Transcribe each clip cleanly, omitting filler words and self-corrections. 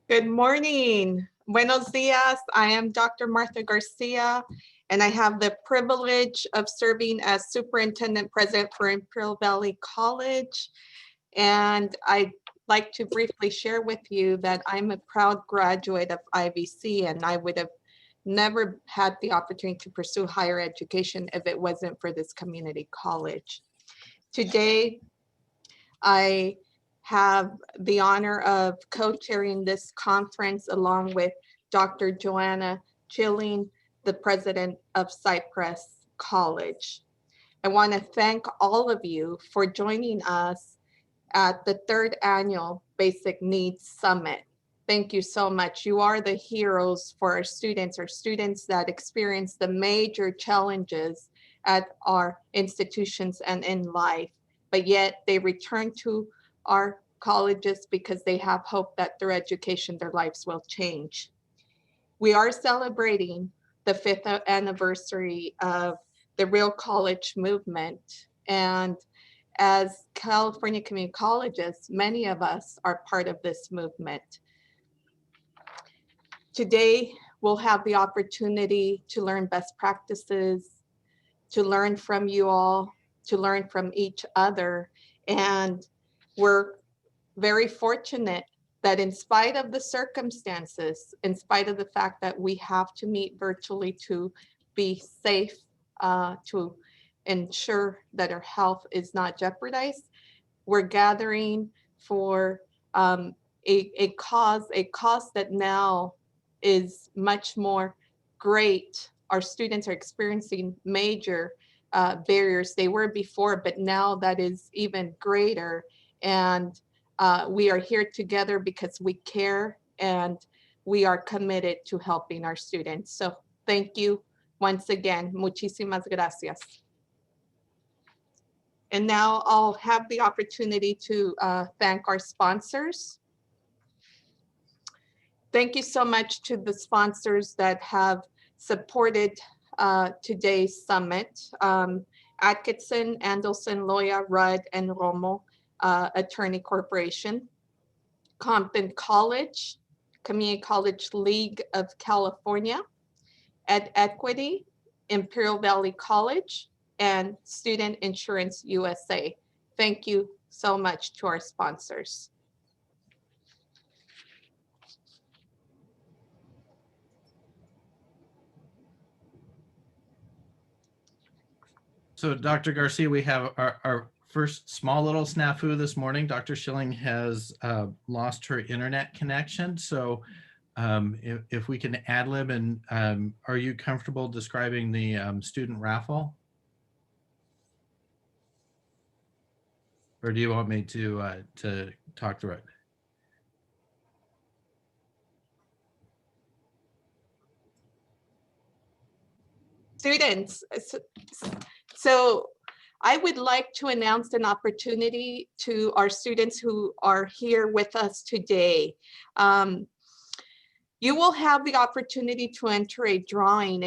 Good morning. Buenos dias. I am Dr. Martha Garcia, and I have the privilege of serving as Superintendent President for Imperial Valley College. And I'd like to briefly share with you that I'm a proud graduate of IVC, and I would have never had the opportunity to pursue higher education if it wasn't for this community college. Today, I have the honor of co-chairing this conference along with Dr. JoAnna Schilling, the president of Cypress College. I want to thank all of you for joining us at the third annual Basic Needs Summit. Thank you so much. You are the heroes for our students that experience the major challenges at our institutions and in life, but yet they return to our colleges because they have hope that through education, their lives will change. We are celebrating the 5th anniversary of the Real College movement, and as California community colleges, many of us are part of this movement. Today, we'll have the opportunity to learn best practices, to learn from you all, to learn from each other. And we're very fortunate that in spite of the circumstances, in spite of the fact that we have to meet virtually to be safe, to ensure that our health is not jeopardized, we're gathering for a cause that now is much more great. Our students are experiencing major barriers. They were before, but now that is even greater. And we are here together because we care and we are committed to helping our students. So thank you once again. Muchísimas gracias. And now I'll have the opportunity to thank our sponsors. Thank you so much to the sponsors that have supported today's summit. Atkinson, Andelson, Loya, Rudd, and Romo Attorney Corporation, Compton College, Community College League of California, Ed Equity, Imperial Valley College, and Student Insurance USA. Thank you so much to our sponsors. So Dr. Garcia, we have our first small little snafu this morning. Dr. Schilling has lost her internet connection. So if we can ad lib, and are you comfortable describing the student raffle? Or do you want me to talk through it? Students, so I would like to announce an opportunity to our students who are here with us today. You will have the opportunity to enter a drawing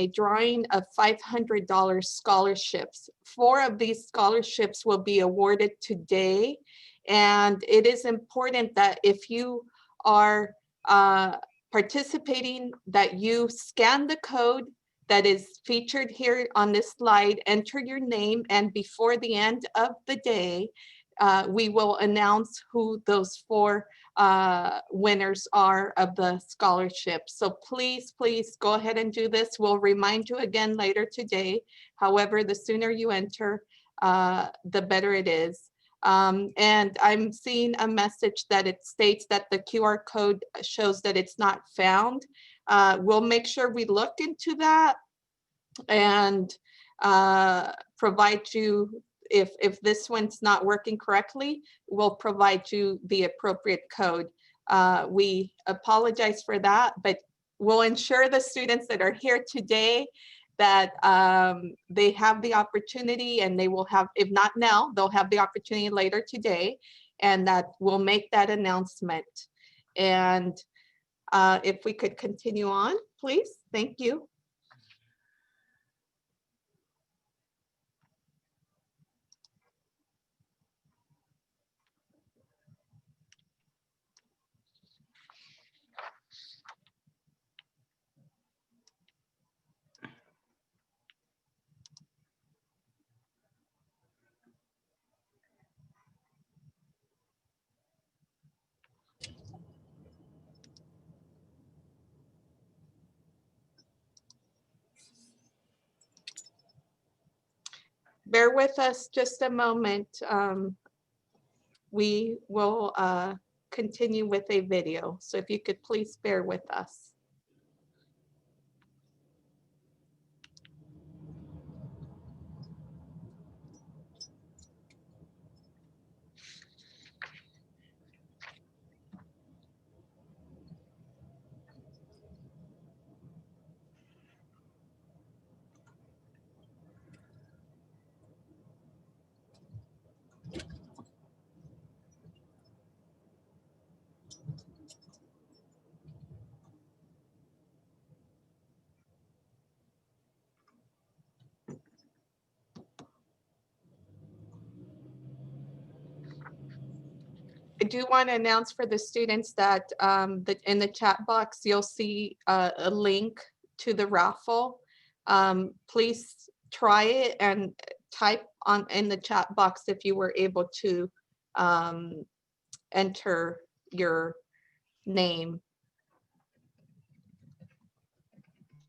of $500 scholarships. 4 of these scholarships will be awarded today. And it is important that if you are participating, that you scan the code that is featured here on this slide, enter your name, and before the end of the day, we will announce who those 4 winners are of the scholarship. So please, please go ahead and do this. We'll remind you again later today. However, the sooner you enter, the better it is. And I'm seeing a message that it states that the QR code shows that it's not found. We'll make sure we look into that and provide you, if this one's not working correctly, we'll provide you the appropriate code. We apologize for that, but we'll ensure the students that are here today that they have the opportunity, and they will have, if not now, they'll have the opportunity later today, and that we'll make that announcement. And if we could continue on, please. Thank you. bear with us just a moment. We will continue with a video. So if you could please bear with us. I do want to announce for the students that in the chat box, you'll see a link to the raffle. Please try it and type in the chat box if you were able to enter your name.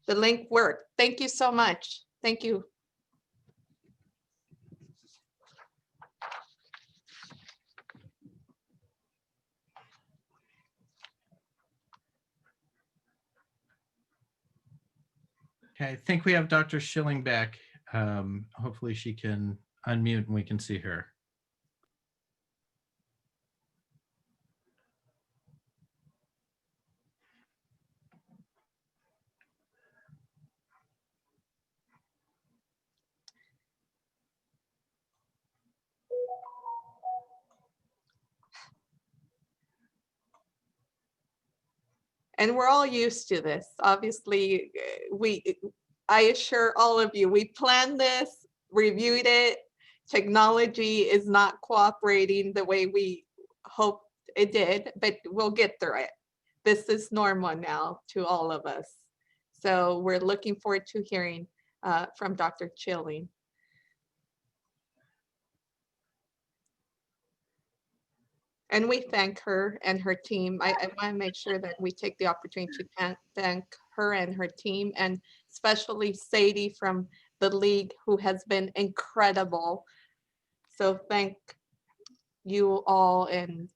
The link worked. Thank you so much. Thank you. Okay, I think we have Dr. Schilling back. Hopefully she can unmute and we can see her. And we're all used to this. Obviously, I assure all of you, we planned this, reviewed it. Technology is not cooperating the way we hoped it did, but we'll get through it. This is normal now to all of us. So we're looking forward to hearing from Dr. Schilling. And we thank her and her team. I want to make sure that we take the opportunity to thank her and her team, and especially Sadie from the league, who has been incredible. So thank you all. And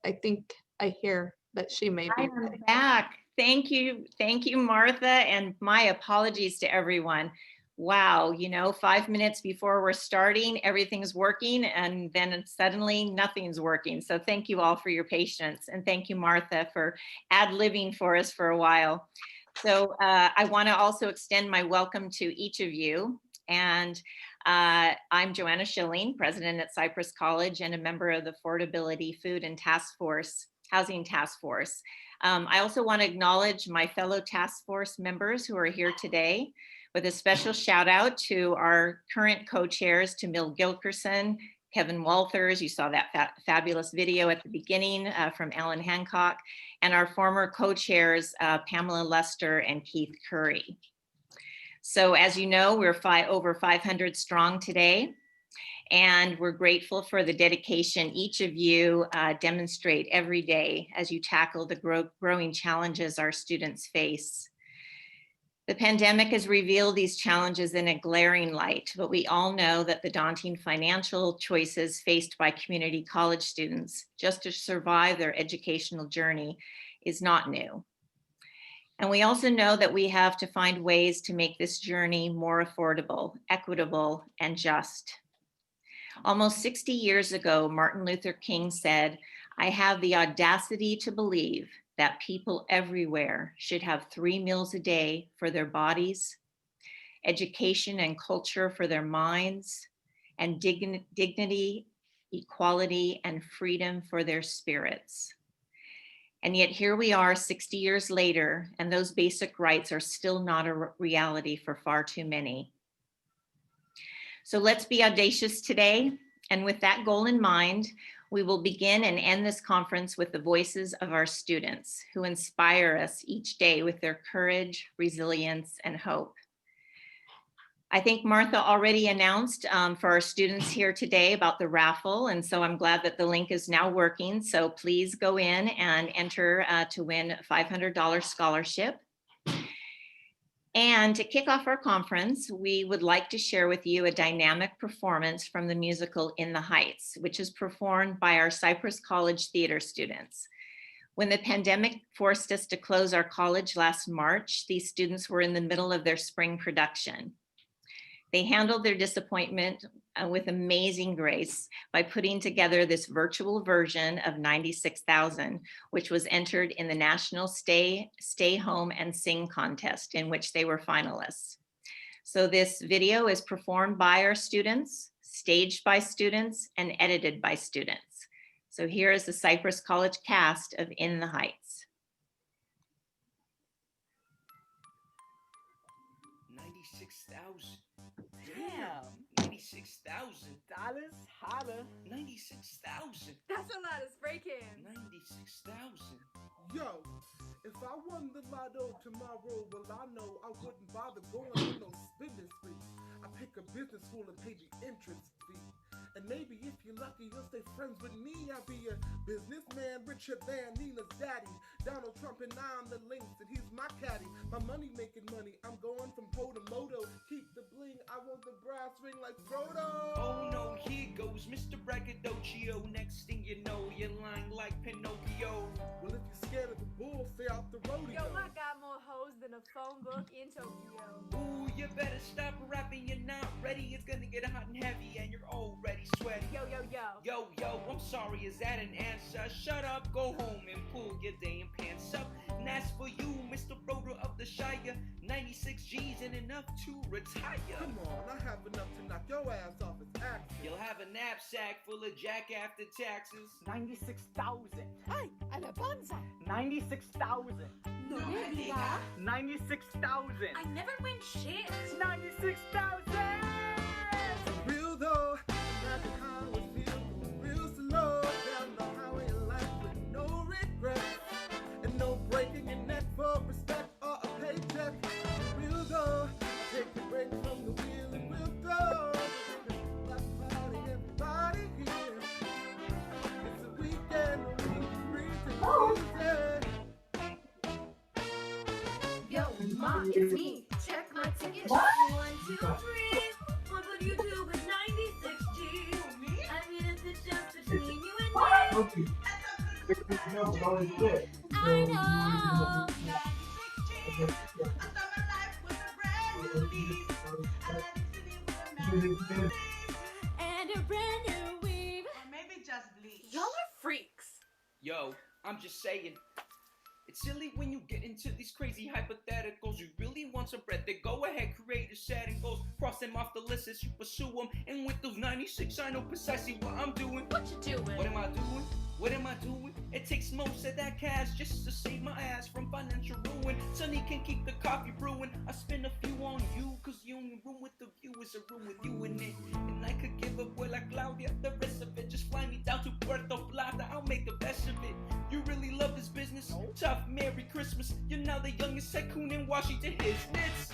I think I hear that she may be I'm back. Thank you, Martha, and my apologies to everyone. Wow, 5 minutes before we're starting, everything's working, and then suddenly nothing's working. So thank you all for your patience, and thank you, Martha, for ad-libbing for us for a while. So I want to also extend my welcome to each of you. And I'm JoAnna Schilling, president at Cypress College and a member of the Affordability Food and Housing Task Force. I also want to acknowledge my fellow task force members who are here today, with a special shout out to our current co-chairs, to Mill Gilkerson, Kevin Walters, you saw that fabulous video at the beginning from Ellen Hancock, and our former co-chairs, Pamela Lester and Keith Curry. So as you know, we're over 500 strong today, and we're grateful for the dedication each of you demonstrate every day as you tackle the growing challenges our students face. The pandemic has revealed these challenges in a glaring light, but we all know that the daunting financial choices faced by community college students just to survive their educational journey is not new. And we also know that we have to find ways to make this journey more affordable, equitable, and just. Almost 60 years ago, Martin Luther King said, "I have the audacity to believe that people everywhere should have 3 meals a day for their bodies, education and culture for their minds, and dignity, equality, and freedom for their spirits." And yet here we are 60 years later, and those basic rights are still not a reality for far too many. So let's be audacious today. And with that goal in mind, we will begin and end this conference with the voices of our students who inspire us each day with their courage, resilience, and hope. I think Martha already announced for our students here today about the raffle, and so I'm glad that the link is now working. So please go in and enter to win a $500 scholarship. And to kick off our conference, we would like to share with you a dynamic performance from the musical In the Heights, which is performed by our Cypress College theater students. When the pandemic forced us to close our college last March, these students were in the middle of their spring production. They handled their disappointment with amazing grace by putting together this virtual version of 96,000, which was entered in the National Stay Home and Sing contest, in which they were finalists. So this video is performed by our students, staged by students, and edited by students. So here is the Cypress College cast of In the Heights. 96,000. Damn. 96,000. Dollars, holla. 96,000. That's a lot of spray cans. 96,000. Yo, if I won the lotto tomorrow, well, I know I wouldn't bother going on no spending spree. I pick a business school and pay the entrance fee. And maybe if you're lucky, you'll stay friends with me. I'll be a businessman richer than Nina's daddy. Donald Trump and I'm the links, and he's my caddy. My money making money, I'm going from po to moto. Keep the bling, I want the brass ring like Frodo. Oh no, here goes Mr. Braggadocio. Next thing you know, you're lying like Pinocchio. Well, if you're scared of the bull, stay out the rodeo. Yo, I got more hoes than a phone book in Tokyo. Ooh, you better stop rapping, you're not ready. It's gonna get hot and heavy, and you're already sweaty. Yo, yo, yo. Yo, yo, I'm sorry, is that an answer? Shut up, go home and pull your damn pants up. And as for you, Mr. Rotor of the Shire, 96 G's and enough to retire. Come on, I have enough to knock your ass off its axis. You'll have a knapsack full of jack after taxes. 96,000. Ay, alabanza. 96,000. No me diga. 96,000. I never win shit. 96,000. Real though, imagine how it feels real slow down the highway of life with no regrets and no breaking your neck for respect or a paycheck. Real though, take the break from the wheel and we'll go. Black party, everybody here. It's a weekend we can breathe and Yo, ma, it's me. Check my ticket. 1, 2, 3. What would you do with 96 G? I mean, if it's just between you and me. I know. And a brand new weave. Or maybe just bleach. Y'all are freaks. Yo, I'm just saying. It's silly when you get into these crazy hypotheticals. You really want some bread, then go ahead, create a set and goals. Cross them off the list as you pursue them. And with those 96, I know precisely what I'm doing. What you doing? What am I doing? What am I doing? It takes most of that cash just to save my ass from financial ruin. Sonny can keep the coffee brewing. I spend a few on you, cause the only room with the view is a room with you in it. And I could give up with like Claudia, the rest of it. Just fly me down to Puerto Plata, I'll make the best of it. You really love this business? Tough Merry Christmas. You're now the youngest tycoon in Washington, his nits.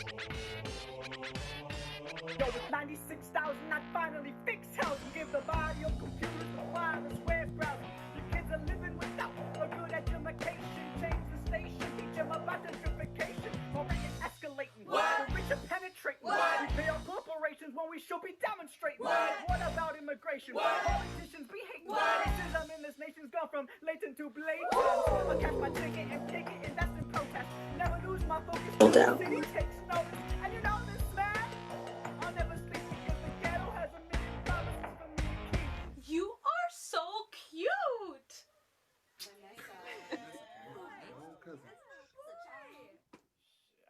Yo, with 96,000, I finally fix house and give the body of computers a wireless web browser. Your kids are living without a good education. Change the station, teach them about gentrification. Or make it escalating. What? We're rich and penetrating. What? We pay our corporations when we should be demonstrating. What? About immigration? What? Politicians be hating. What? Racism in this nation's gone from latent to blatant. I catch my ticket and kick it, invest in protest. Never lose my focus. Hold down. The city takes notice. And you know this, man? I'll never sleep because the ghetto has $1 million for me to keep. You are so cute.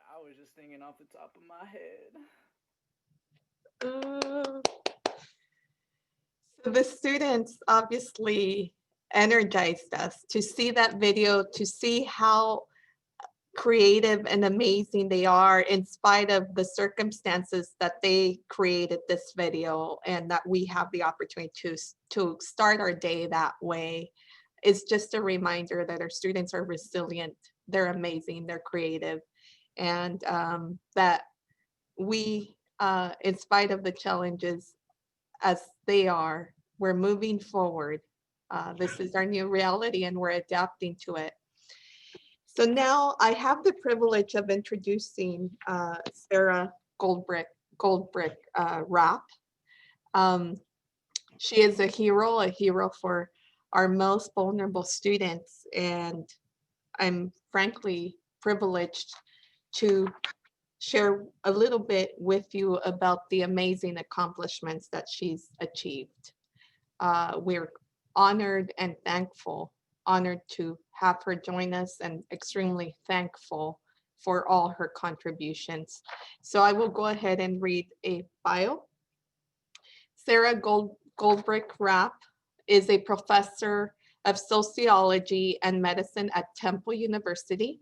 I was just thinking off the top of my head. So the students obviously energized us to see that video, to see how creative and amazing they are in spite of the circumstances that they created this video, and that we have the opportunity to start our day that way. It's just a reminder that our students are resilient, they're amazing, they're creative, and that we, in spite of the challenges as they are, we're moving forward. This is our new reality and we're adapting to it. So now I have the privilege of introducing Sara Goldrick-Rab. She is a hero for our most vulnerable students, and I'm frankly privileged to share a little bit with you about the amazing accomplishments that she's achieved. We're honored and thankful, honored to have her join us, and extremely thankful for all her contributions. So I will go ahead and read a bio. Sara Goldrick-Rab is a professor of sociology and medicine at Temple University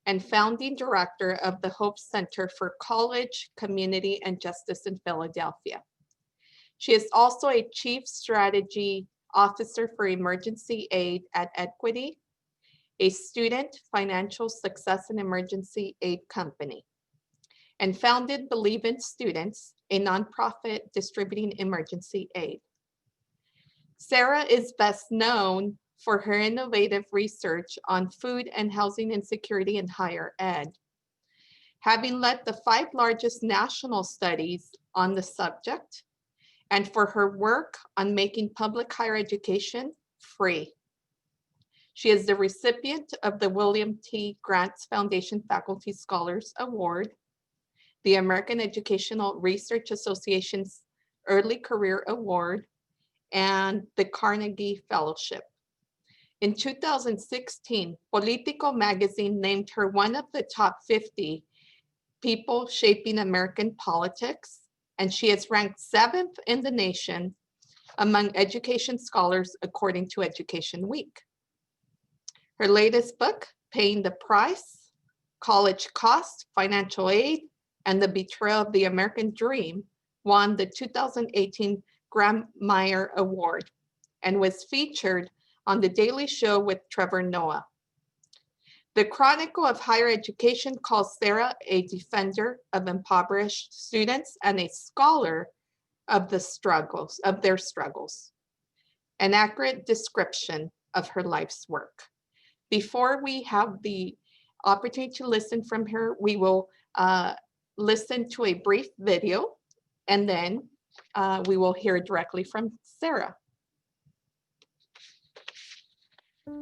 and founding director of the Hope Center for College, Community, and Justice in Philadelphia. She is also a chief strategy officer for emergency aid at Equity, a student financial success and emergency aid company, and founded Believe in Students, a nonprofit distributing emergency aid. Sara is best known for her innovative research on food and housing insecurity in higher ed, having led the 5 largest national studies on the subject, and for her work on making public higher education free. She is the recipient of the William T. Grants Foundation Faculty Scholars Award, the American Educational Research Association's Early Career Award, and the Carnegie Fellowship. In 2016, Politico magazine named her one of the top 50 people shaping American politics, and she is ranked 7th in the nation among education scholars according to Education Week. Her latest book, Paying the Price, College Cost, Financial Aid, and the Betrayal of the American Dream, won the 2018 Grant-Meyer Award and was featured on The Daily Show with Trevor Noah. The Chronicle of Higher Education calls Sara a defender of impoverished students and a scholar of their struggles, an accurate description of her life's work. Before we have the opportunity to listen from her, we will listen to a brief video, and then we will hear directly from Sara.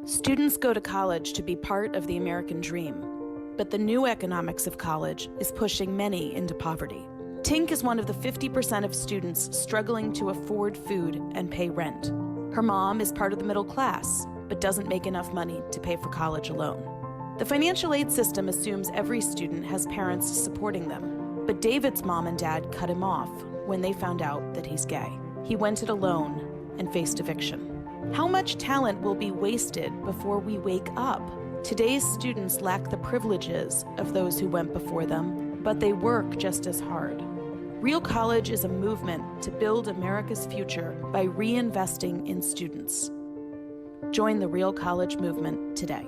Students go to college to be part of the American dream, but the new economics of college is pushing many into poverty. Tink is one of the 50% of students struggling to afford food and pay rent. Her mom is part of the middle class, but doesn't make enough money to pay for college alone. The financial aid system assumes every student has parents supporting them, but David's mom and dad cut him off when they found out that he's gay. He went it alone and faced eviction. How much talent will be wasted before we wake up? Today's students lack the privileges of those who went before them, but they work just as hard. Real College is a movement to build America's future by reinvesting in students. Join the Real College movement today.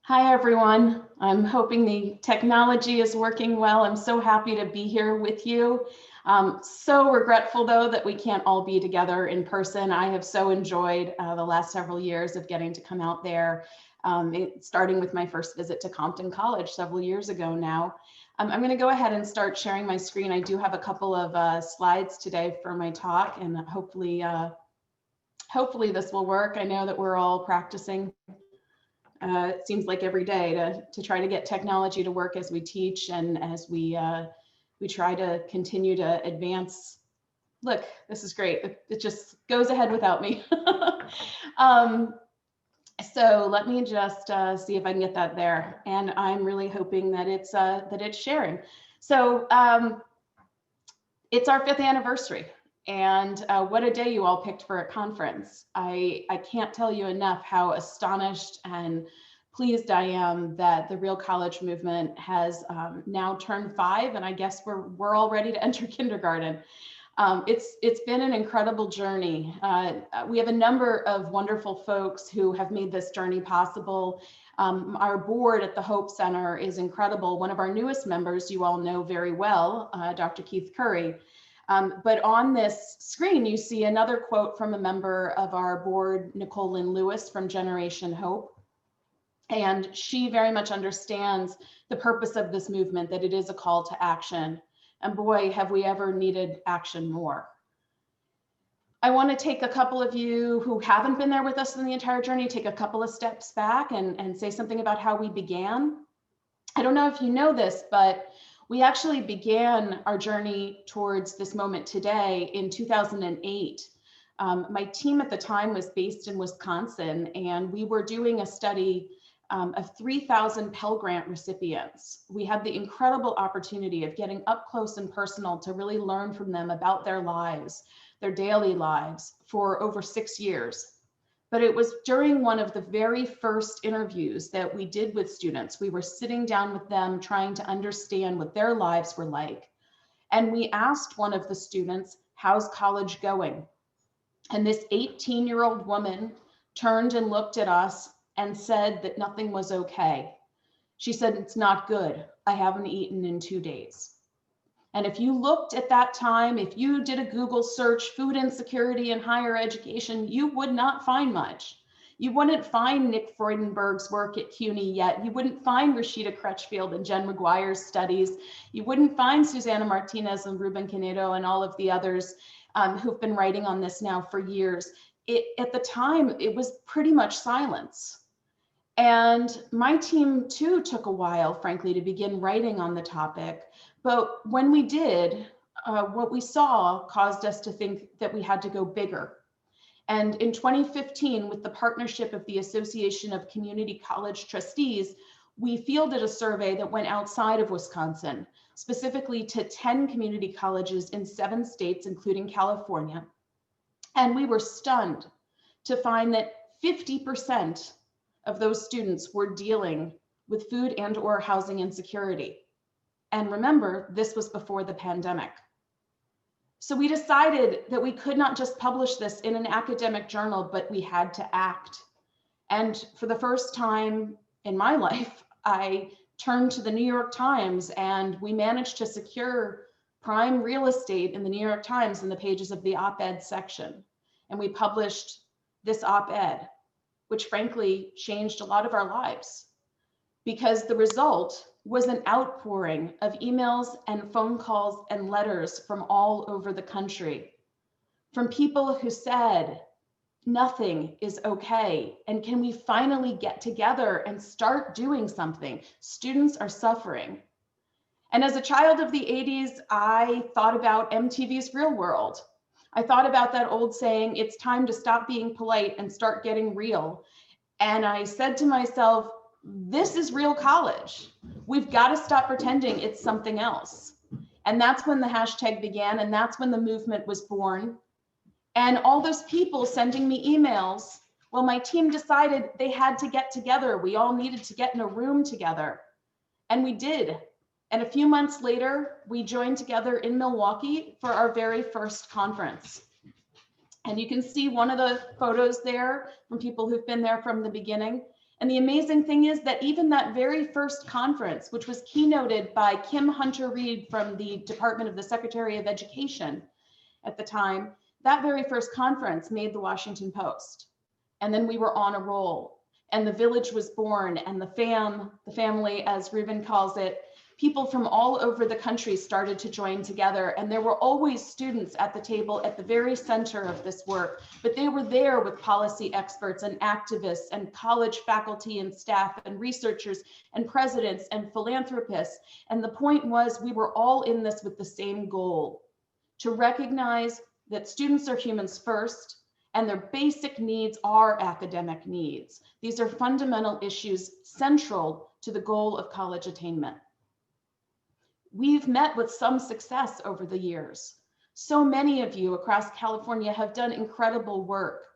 Hi, everyone. I'm hoping the technology is working well. I'm so happy to be here with you. So regretful, though, that we can't all be together in person. I have so enjoyed the last several years of getting to come out there, starting with my first visit to Compton College several years ago now. I'm going to go ahead and start sharing my screen. I do have a couple of slides today for my talk, and hopefully this will work. I know that we're all practicing. It seems like every day to try to get technology to work as we teach and as we try to continue to advance. Look, this is great. It just goes ahead without me. So let me just see if I can get that there. And I'm really hoping that it's sharing. So it's our 5th anniversary. And what a day you all picked for a conference. I can't tell you enough how astonished and pleased I am that the Real College movement has now turned 5, and I guess we're all ready to enter kindergarten. It's been an incredible journey. We have a number of wonderful folks who have made this journey possible. Our board at the Hope Center is incredible. One of our newest members, you all know very well, Dr. Keith Curry. But on this screen, you see another quote from a member of our board, Nicole Lynn Lewis from Generation Hope. And she very much understands the purpose of this movement, that it is a call to action. And boy, have we ever needed action more. I want to take a couple of you who haven't been there with us in the entire journey, take a couple of steps back and say something about how we began. I don't know if you know this, but we actually began our journey towards this moment today in 2008. My team at the time was based in Wisconsin, and we were doing a study of 3,000 Pell Grant recipients. We had the incredible opportunity of getting up close and personal to really learn from them about their lives, their daily lives, for over 6 years. But it was during one of the very first interviews that we did with students. We were sitting down with them, trying to understand what their lives were like. And we asked one of the students, "How's college going?" And this 18-year-old woman turned and looked at us and said that nothing was okay. She said, "It's not good. I haven't eaten in 2 days." And if you looked at that time, if you did a Google search, food insecurity in higher education, you would not find much. You wouldn't find Nick Freudenberg's work at CUNY yet. You wouldn't find Rashida Crutchfield and Jen McGuire's studies. You wouldn't find Susana Martinez and Ruben Canedo and all of the others who've been writing on this now for years. At the time, it was pretty much silence. And my team too took a while, frankly, to begin writing on the topic. But when we did, what we saw caused us to think that we had to go bigger. And in 2015, with the partnership of the Association of Community College Trustees, we fielded a survey that went outside of Wisconsin, specifically to 10 community colleges in 7 states, including California. And we were stunned to find that 50% of those students were dealing with food and/or housing insecurity. And remember, this was before the pandemic. So we decided that we could not just publish this in an academic journal, but we had to act. And for the first time in my life, I turned to the New York Times, and we managed to secure prime real estate in the New York Times in the pages of the op-ed section. And we published this op-ed, which frankly changed a lot of our lives, because the result was an outpouring of emails and phone calls and letters from all over the country, from people who said, "Nothing is okay, and can we finally get together and start doing something? Students are suffering." And as a child of the 80s, I thought about MTV's Real World. I thought about that old saying, "It's time to stop being polite and start getting real." And I said to myself, this is real college. We've got to stop pretending it's something else. And that's when the hashtag began, and that's when the movement was born. And all those people sending me emails, well, my team decided they had to get together. We all needed to get in a room together. And we did. And a few months later, we joined together in Milwaukee for our very first conference. And you can see one of the photos there from people who've been there from the beginning. And the amazing thing is that even that very first conference, which was keynoted by Kim Hunter-Reid from the Department of the Secretary of Education at the time, that very first conference made the Washington Post. And then we were on a roll, and the village was born, and the family, as Ruben calls it, people from all over the country started to join together. And there were always students at the table at the very center of this work, but they were there with policy experts and activists and college faculty and staff and researchers and presidents and philanthropists. And the point was, we were all in this with the same goal: to recognize that students are humans first, and their basic needs are academic needs. These are fundamental issues central to the goal of college attainment. We've met with some success over the years. So many of you across California have done incredible work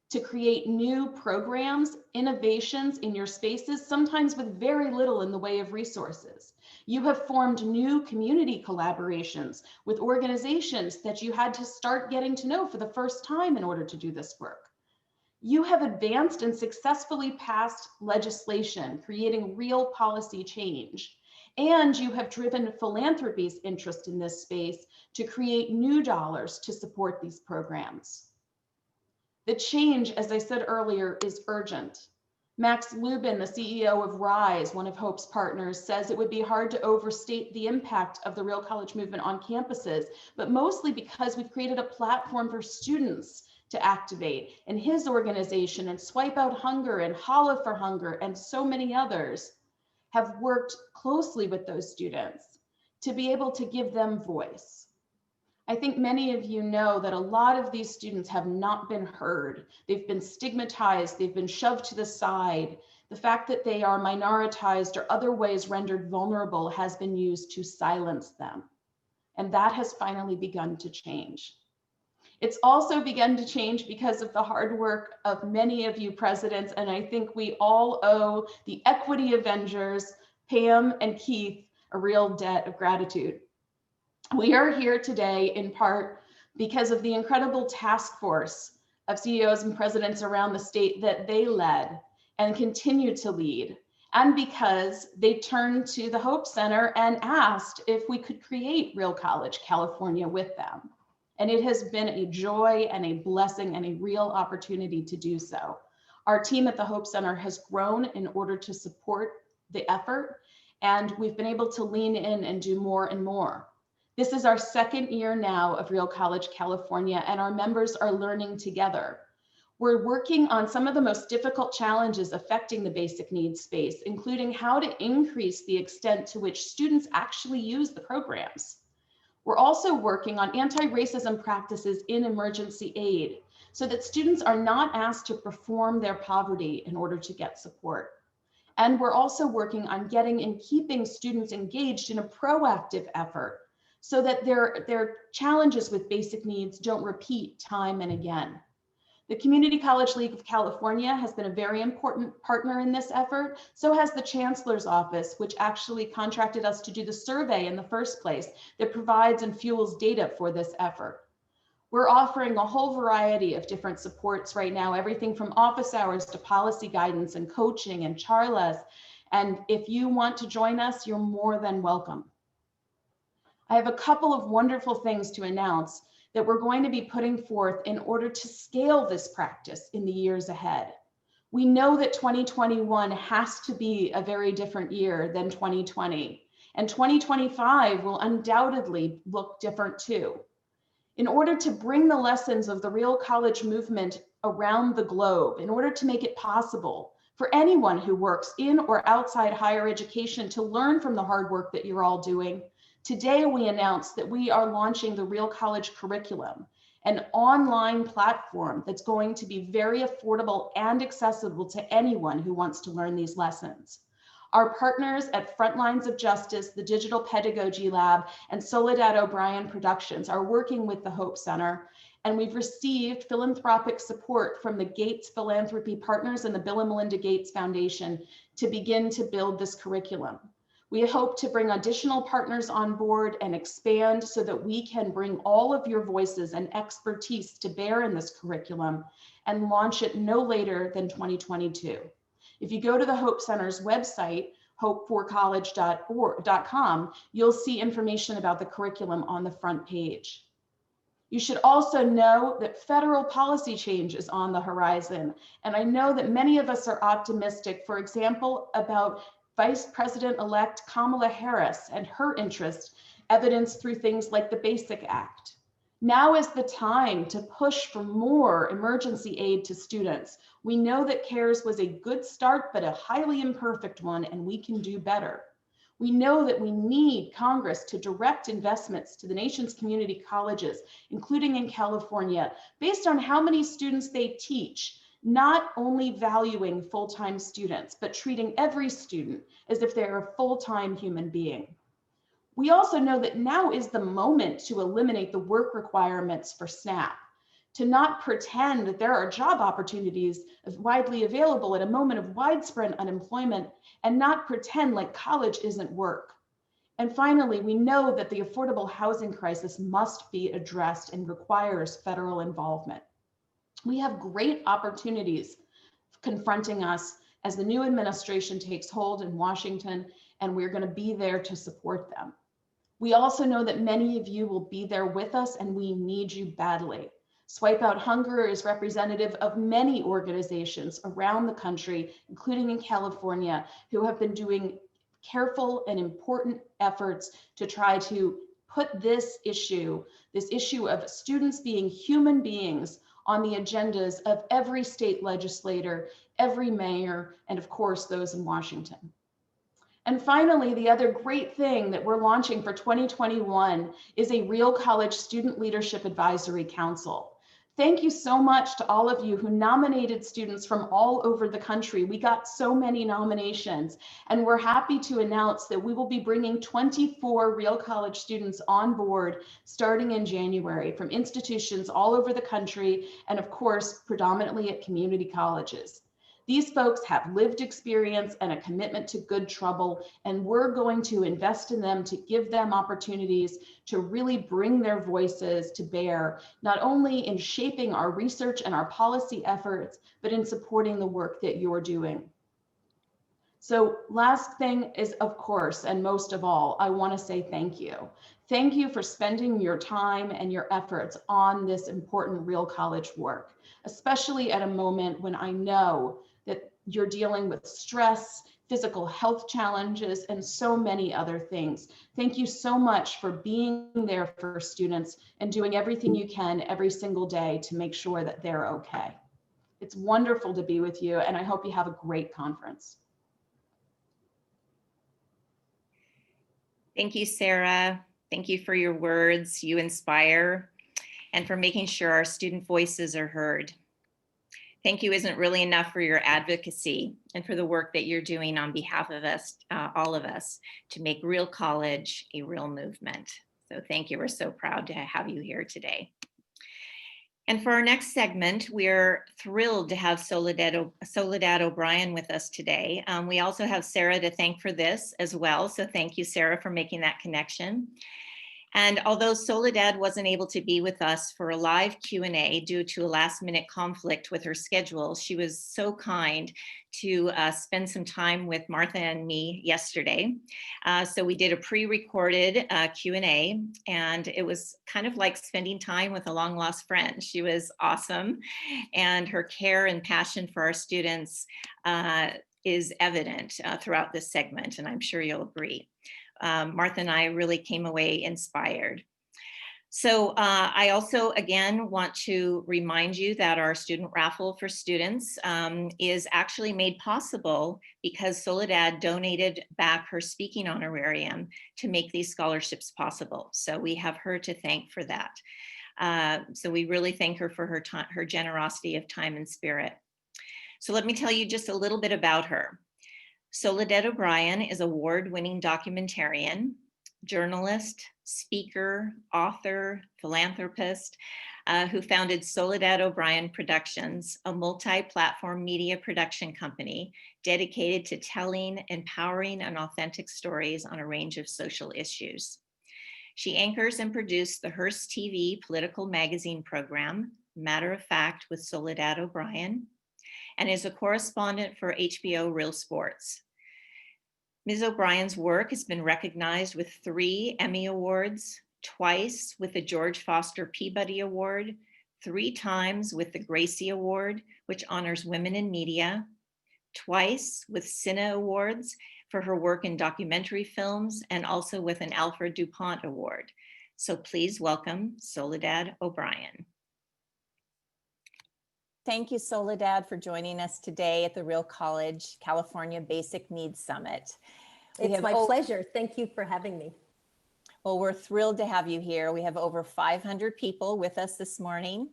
to create new programs, innovations in your spaces, sometimes with very little in the way of resources. You have formed new community collaborations with organizations that you had to start getting to know for the first time in order to do this work. You have advanced and successfully passed legislation, creating real policy change. And you have driven philanthropy's interest in this space to create new dollars to support these programs. The change, as I said earlier, is urgent. Max Lubin, the CEO of RISE, one of Hope's partners, says it would be hard to overstate the impact of the Real College movement on campuses, but mostly because we've created a platform for students to activate. And his organization and Swipe Out Hunger and Holla for Hunger and so many others have worked closely with those students to be able to give them voice. I think many of you know that a lot of these students have not been heard. They've been stigmatized, they've been shoved to the side. The fact that they are minoritized or other ways rendered vulnerable has been used to silence them. And that has finally begun to change. It's also begun to change because of the hard work of many of you presidents, and I think we all owe the Equity Avengers, Pam and Keith, a real debt of gratitude. We are here today in part because of the incredible task force of CEOs and presidents around the state that they led and continue to lead, and because they turned to the Hope Center and asked if we could create Real College California with them. And it has been a joy and a blessing and a real opportunity to do so. Our team at the Hope Center has grown in order to support the effort, and we've been able to lean in and do more and more. This is our second year now of Real College California, and our members are learning together. We're working on some of the most difficult challenges affecting the basic needs space, including how to increase the extent to which students actually use the programs. We're also working on anti-racism practices in emergency aid so that students are not asked to perform their poverty in order to get support. And we're also working on getting and keeping students engaged in a proactive effort so that their challenges with basic needs don't repeat time and again. The Community College League of California has been a very important partner in this effort. So has the Chancellor's Office, which actually contracted us to do the survey in the first place that provides and fuels data for this effort. We're offering a whole variety of different supports right now, everything from office hours to policy guidance and coaching and charlas. And if you want to join us, you're more than welcome. I have a couple of wonderful things to announce that we're going to be putting forth in order to scale this practice in the years ahead. We know that 2021 has to be a very different year than 2020, and 2025 will undoubtedly look different too. In order to bring the lessons of the Real College movement around the globe, in order to make it possible for anyone who works in or outside higher education to learn from the hard work that you're all doing, today we announced that we are launching the Real College Curriculum, an online platform that's going to be very affordable and accessible to anyone who wants to learn these lessons. Our partners at Frontlines of Justice, the Digital Pedagogy Lab, and Soledad O'Brien Productions are working with the Hope Center, and we've received philanthropic support from the Gates Philanthropy Partners and the Bill and Melinda Gates Foundation to begin to build this curriculum. We hope to bring additional partners on board and expand so that we can bring all of your voices and expertise to bear in this curriculum and launch it no later than 2022. If you go to the Hope Center's website, hopeforcollege.com, you'll see information about the curriculum on the front page. You should also know that federal policy change is on the horizon. And I know that many of us are optimistic, for example, about Vice President-elect Kamala Harris and her interest evidenced through things like the BASIC Act. Now is the time to push for more emergency aid to students. We know that CARES was a good start, but a highly imperfect one, and we can do better. We know that we need Congress to direct investments to the nation's community colleges, including in California, based on how many students they teach, not only valuing full-time students, but treating every student as if they're a full-time human being. We also know that now is the moment to eliminate the work requirements for SNAP, to not pretend that there are job opportunities widely available at a moment of widespread unemployment, and not pretend like college isn't work. And finally, we know that the affordable housing crisis must be addressed and requires federal involvement. We have great opportunities confronting us as the new administration takes hold in Washington, and we're going to be there to support them. We also know that many of you will be there with us, and we need you badly. Swipe Out Hunger is representative of many organizations around the country, including in California, who have been doing careful and important efforts to try to put this issue of students being human beings on the agendas of every state legislator, every mayor, and of course, those in Washington. And finally, the other great thing that we're launching for 2021 is a Real College Student Leadership Advisory Council. Thank you so much to all of you who nominated students from all over the country. We got so many nominations, and we're happy to announce that we will be bringing 24 Real College students on board starting in January from institutions all over the country, and of course, predominantly at community colleges. These folks have lived experience and a commitment to good trouble, and we're going to invest in them to give them opportunities to really bring their voices to bear, not only in shaping our research and our policy efforts, but in supporting the work that you're doing. So last thing is, of course, and most of all, I want to say thank you. Thank you for spending your time and your efforts on this important Real College work, especially at a moment when I know that you're dealing with stress, physical health challenges, and so many other things. Thank you so much for being there for students and doing everything you can every single day to make sure that they're okay. It's wonderful to be with you, and I hope you have a great conference. Thank you, Sara. Thank you for your words. You inspire, and for making sure our student voices are heard. Thank you isn't really enough for your advocacy and for the work that you're doing on behalf of us, all of us, to make Real College a real movement. So thank you. We're so proud to have you here today. And for our next segment, we're thrilled to have Soledad O'Brien with us today. We also have Sara to thank for this as well. So thank you, Sara, for making that connection. And although Soledad wasn't able to be with us for a live Q&A due to a last-minute conflict with her schedule, she was so kind to spend some time with Martha and me yesterday. So we did a pre-recorded Q&A, and it was kind of like spending time with a long-lost friend. She was awesome, and her care and passion for our students is evident throughout this segment, and I'm sure you'll agree. Martha and I really came away inspired. So I also, again, want to remind you that our student raffle for students is actually made possible because Soledad donated back her speaking honorarium to make these scholarships possible. So we have her to thank for that. So we really thank her for her generosity of time and spirit. So let me tell you just a little bit about her. Soledad O'Brien is an award-winning documentarian, journalist, speaker, author, philanthropist, who founded Soledad O'Brien Productions, a multi-platform media production company dedicated to telling empowering and authentic stories on a range of social issues. She anchors and produced the Hearst TV political magazine program, Matter of Fact with Soledad O'Brien, and is a correspondent for HBO Real Sports. Ms. O'Brien's work has been recognized with 3 Emmy Awards, twice with the George Foster Peabody Award, 3 times with the Garcia Award, which honors women in media, twice with Cine Awards for her work in documentary films, and also with an Alfred DuPont Award. So please welcome Soledad O'Brien. Thank you, Soledad, for joining us today at the Real College California Basic Needs Summit. It's my pleasure. Thank you for having me. Well, we're thrilled to have you here. We have over 500 people with us this morning,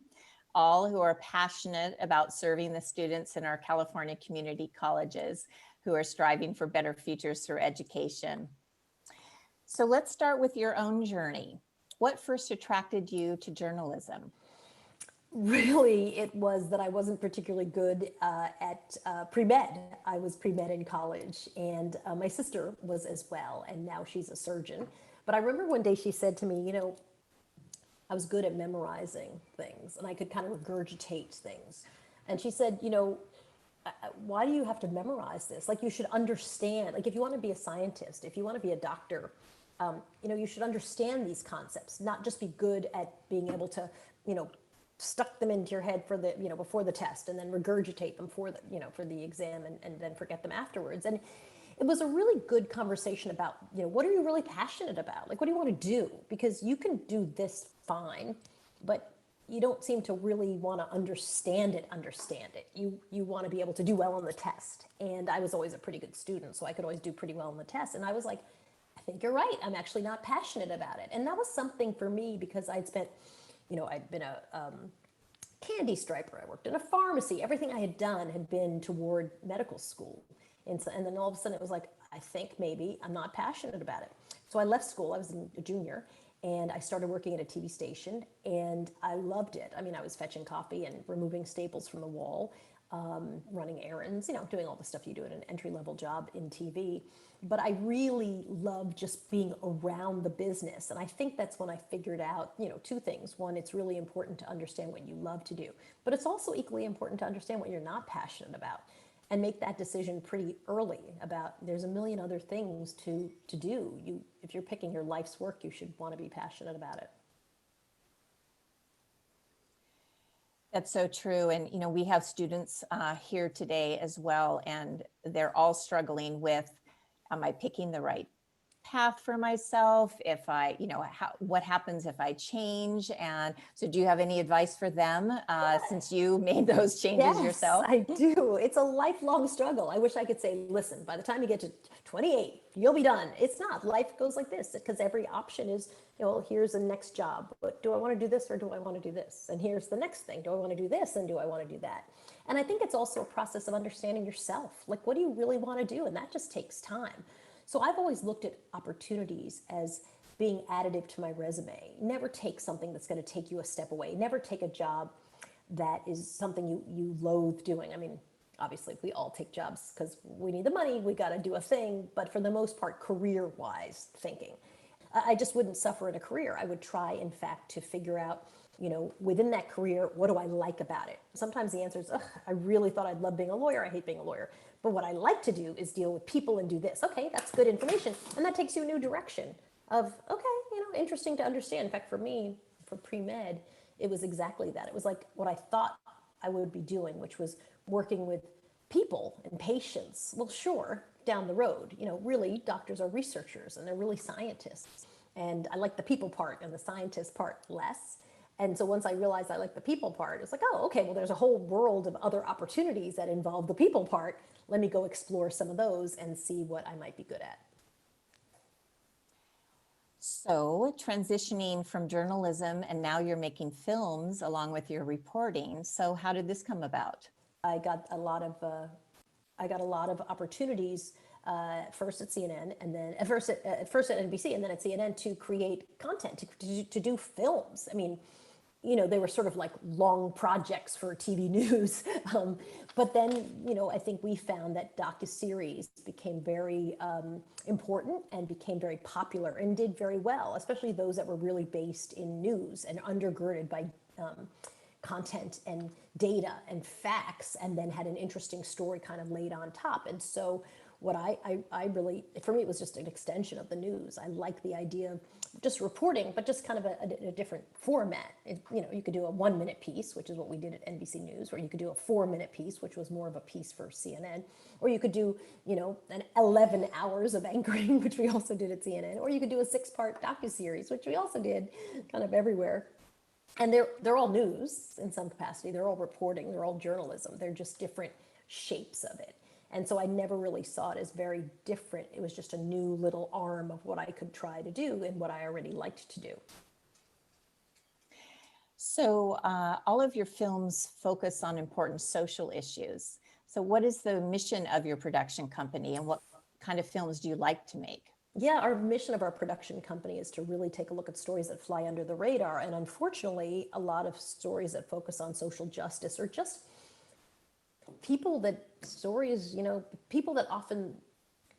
all who are passionate about serving the students in our California community colleges who are striving for better futures through education. So let's start with your own journey. What first attracted you to journalism? Really, it was that I wasn't particularly good at pre-med. I was pre-med in college, and my sister was as well, and now she's a surgeon. But I remember one day she said to me, you know, I was good at memorizing things and I could kind of regurgitate things. And she said, you know, why do you have to memorize this? Like, you should understand, like, if you want to be a scientist, if you want to be a doctor, you know, you should understand these concepts, not just be good at being able to, you know, stuck them into your head for the, you know, before the test and then regurgitate them for the, you know, for the exam and then forget them afterwards. And it was a really good conversation about, you know, what are you really passionate about? Like, what do you want to do? Because you can do this fine, but you don't seem to really want to understand it. You want to be able to do well on the test. And I was always a pretty good student, so I could always do pretty well on the test. And I was like, I think you're right. I'm actually not passionate about it. And that was something for me because I'd spent, you know, I'd been a candy striper. I worked in a pharmacy. Everything I had done had been toward medical school. And then all of a sudden it was like, I think maybe I'm not passionate about it. So I left school. I was a junior. And I started working at a TV station, and I loved it. I mean, I was fetching coffee and removing staples from the wall, running errands, you know, doing all the stuff you do at an entry-level job in TV. But I really loved just being around the business. And I think that's when I figured out, you know, two things. One, it's really important to understand what you love to do, but it's also equally important to understand what you're not passionate about. And make that decision pretty early about there's a million other things to do. If you're picking your life's work, you should want to be passionate about it. That's so true. And, you know, we have students here today as well, and they're all struggling with, am I picking the right path for myself? If I, you know, what happens if I change? And so do you have any advice for them since you made those changes yourself? I do. It's a lifelong struggle. I wish I could say, listen, by the time you get to 28, you'll be done. It's not. Life goes like this because every option is, you know, here's the next job, but do I want to do this or do I want to do this? And here's the next thing. Do I want to do this and do I want to do that? And I think it's also a process of understanding yourself. Like, what do you really want to do? And that just takes time. So I've always looked at opportunities as being additive to my resume. Never take something that's going to take you a step away. Never take a job that is something you loathe doing. I mean, obviously we all take jobs because we need the money, we got to do a thing, but for the most part, career-wise thinking. I just wouldn't suffer in a career. I would try, in fact, to figure out, you know, within that career, what do I like about it? Sometimes the answer is, I really thought I'd love being a lawyer. I hate being a lawyer. But what I like to do is deal with people and do this. Okay, that's good information. And that takes you a new direction of, okay, you know, interesting to understand. In fact, for me, for pre-med, it was exactly that. It was like what I thought I would be doing, which was working with people and patients. Well, sure, down the road, you know, really doctors are researchers and they're really scientists. And I like the people part and the scientist part less. And so once I realized I liked the people part, it's like, oh, okay, well, there's a whole world of other opportunities that involve the people part. Let me go explore some of those and see what I might be good at. So transitioning from journalism, and now you're making films along with your reporting. So how did this come about? I got a lot of opportunities. First at CNN, and then first at NBC, and then at CNN to create content, to do films. I mean, you know, they were sort of like long projects for TV news. But then, you know, I think we found that docuseries became very important and became very popular and did very well, especially those that were really based in news and undergirded by content and data and facts, and then had an interesting story kind of laid on top. And so what I really, for me, it was just an extension of the news. I like the idea of just reporting, but just kind of a different format. You know, you could do a 1-minute piece, which is what we did at NBC News, or you could do a 4-minute piece, which was more of a piece for CNN, or you could do, you know, an 11 hours of anchoring, which we also did at CNN, or you could do a 6-part docuseries, which we also did kind of everywhere. And they're all news in some capacity. They're all reporting. They're all journalism. They're just different shapes of it. And so I never really saw it as very different. It was just a new little arm of what I could try to do and what I already liked to do. So all of your films focus on important social issues. So what is the mission of your production company, and what kind of films do you like to make? Yeah, our mission of our production company is to really take a look at stories that fly under the radar. And unfortunately, a lot of stories that focus on social justice are just people that often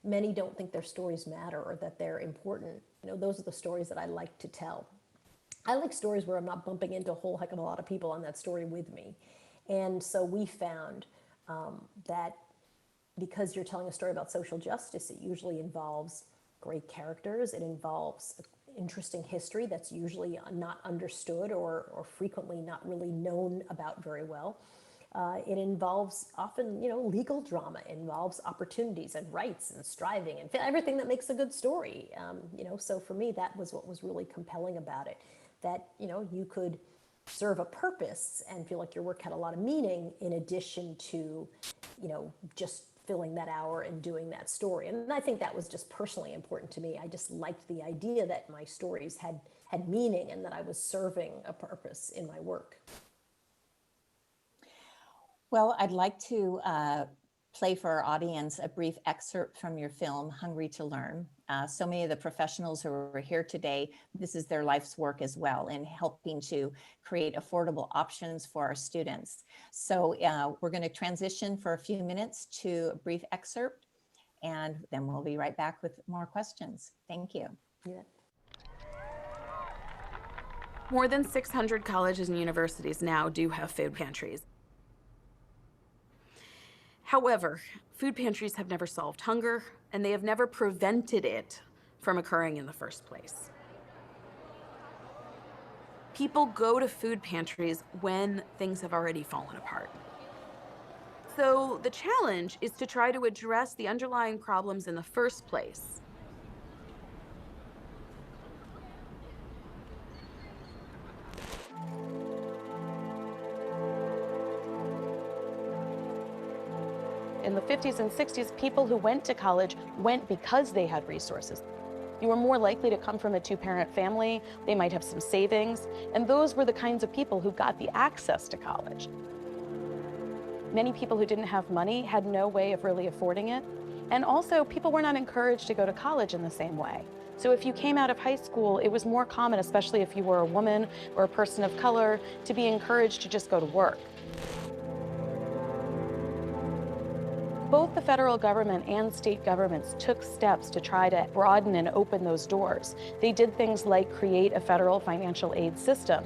many don't think their stories matter or that they're important. You know, those are the stories that I like to tell. I like stories where I'm not bumping into a whole heck of a lot of people on that story with me. And so we found that because you're telling a story about social justice, it usually involves great characters. It involves interesting history that's usually not understood or frequently not really known about very well. It involves often, legal drama. It involves opportunities and rights and striving and everything that makes a good story. So for me, that was what was really compelling about it. That, you could serve a purpose and feel like your work had a lot of meaning in addition to, just filling that hour and doing that story. And I think that was just personally important to me. I just liked the idea that my stories had meaning and that I was serving a purpose in my work. Well, I'd like to play for our audience a brief excerpt from your film, Hungry to Learn. So many of the professionals who are here today, this is their life's work as well in helping to create affordable options for our students. So we're going to transition for a few minutes to a brief excerpt, and then we'll be right back with more questions. Thank you. Yeah. More than 600 colleges and universities now do have food pantries. However, food pantries have never solved hunger, and they have never prevented it from occurring in the first place. People go to food pantries when things have already fallen apart. So the challenge is to try to address the underlying problems in the first place. In the 50s and 60s, people who went to college went because they had resources. You were more likely to come from a two-parent family, they might have some savings, and those were the kinds of people who got the access to college. Many people who didn't have money had no way of really affording it, and also people were not encouraged to go to college in the same way. So if you came out of high school, it was more common, especially if you were a woman or a person of color, to be encouraged to just go to work. Both the federal government and state governments took steps to try to broaden and open those doors. They did things like create a federal financial aid system.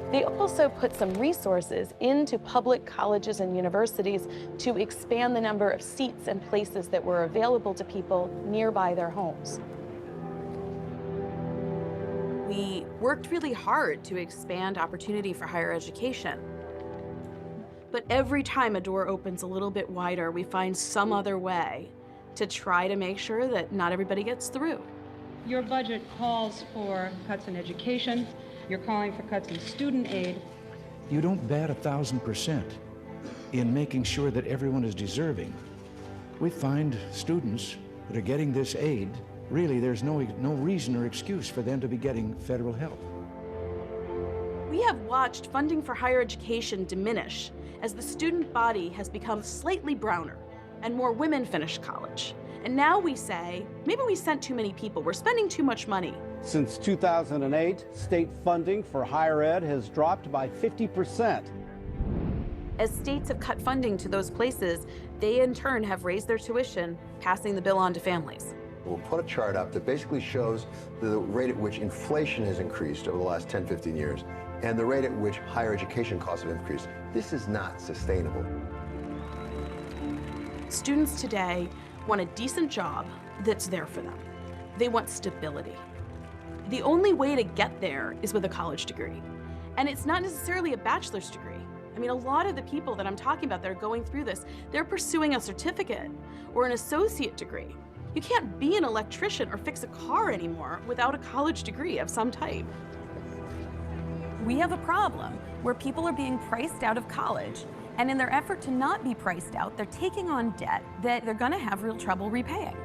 They also put some resources into public colleges and universities to expand the number of seats and places that were available to people nearby their homes. We worked really hard to expand opportunity for higher education. But every time a door opens a little bit wider, we find some other way to try to make sure that not everybody gets through. Your budget calls for cuts in education. You're calling for cuts in student aid. You don't bat 1,000% in making sure that everyone is deserving. We find students that are getting this aid, really there's no reason or excuse for them to be getting federal help. We have watched funding for higher education diminish as the student body has become slightly browner and more women finish college. And now we say, maybe we sent too many people, we're spending too much money. Since 2008, state funding for higher ed has dropped by 50%. As states have cut funding to those places, they in turn have raised their tuition, passing the bill on to families. We'll put a chart up that basically shows the rate at which inflation has increased over the last 10, 15 years, and the rate at which higher education costs have increased. This is not sustainable. Students today want a decent job that's there for them. They want stability. The only way to get there is with a college degree. And it's not necessarily a bachelor's degree. I mean, a lot of the people that I'm talking about that are going through this, they're pursuing a certificate or an associate degree. You can't be an electrician or fix a car anymore without a college degree of some type. We have a problem where people are being priced out of college, and in their effort to not be priced out, they're taking on debt that they're gonna have real trouble repaying.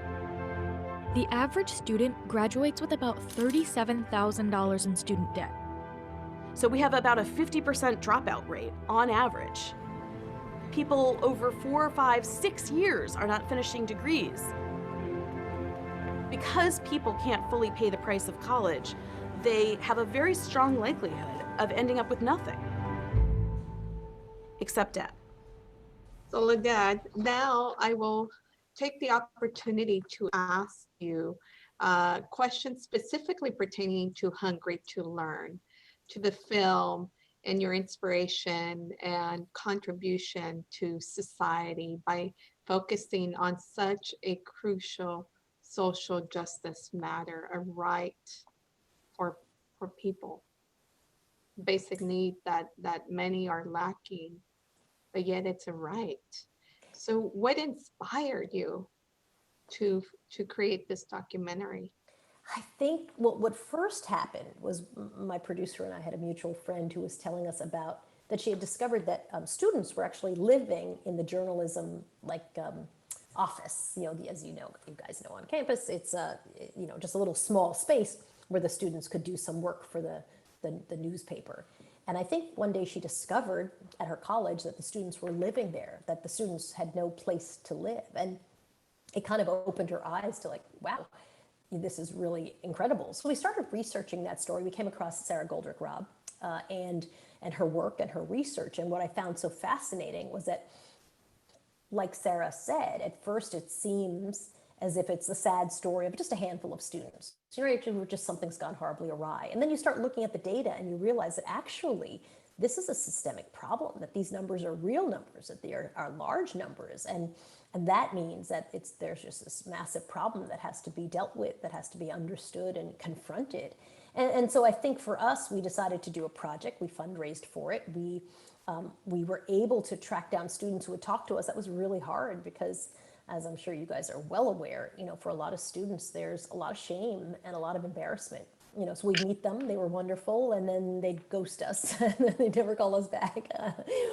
The average student graduates with about $37,000 in student debt. So we have about a 50% dropout rate on average. People over 4, 5, 6 years are not finishing degrees. Because people can't fully pay the price of college, they have a very strong likelihood of ending up with nothing except debt. Soledad, now I will take the opportunity to ask you questions specifically pertaining to Hungry to Learn, to the film, and your inspiration and contribution to society by focusing on such a crucial social justice matter, a right for people, basic need that many are lacking, but yet it's a right. So what inspired you to create this documentary? I think what first happened was my producer and I had a mutual friend who was telling us about that she had discovered that students were actually living in the journalism office. You know, as you guys know, on campus, it's just a little small space where the students could do some work for the newspaper. And I think one day she discovered at her college that the students were living there, that the students had no place to live. And it kind of opened her eyes to like, wow, this is really incredible. So we started researching that story. We came across Sara Goldrick-Rab and her work and her research. And what I found so fascinating was that, like Sara said, at first it seems as if it's the sad story of just a handful of students. So, just something's gone horribly awry. And then you start looking at the data and you realize that actually this is a systemic problem, that these numbers are real numbers, that they are large numbers. And that means that there's just this massive problem that has to be dealt with, that has to be understood and confronted. And so I think for us, we decided to do a project. We fundraised for it. We were able to track down students who would talk to us. That was really hard because, as I'm sure you guys are well aware, for a lot of students, there's a lot of shame and a lot of embarrassment. So we'd meet them, they were wonderful, and then they'd ghost us, and they'd never call us back,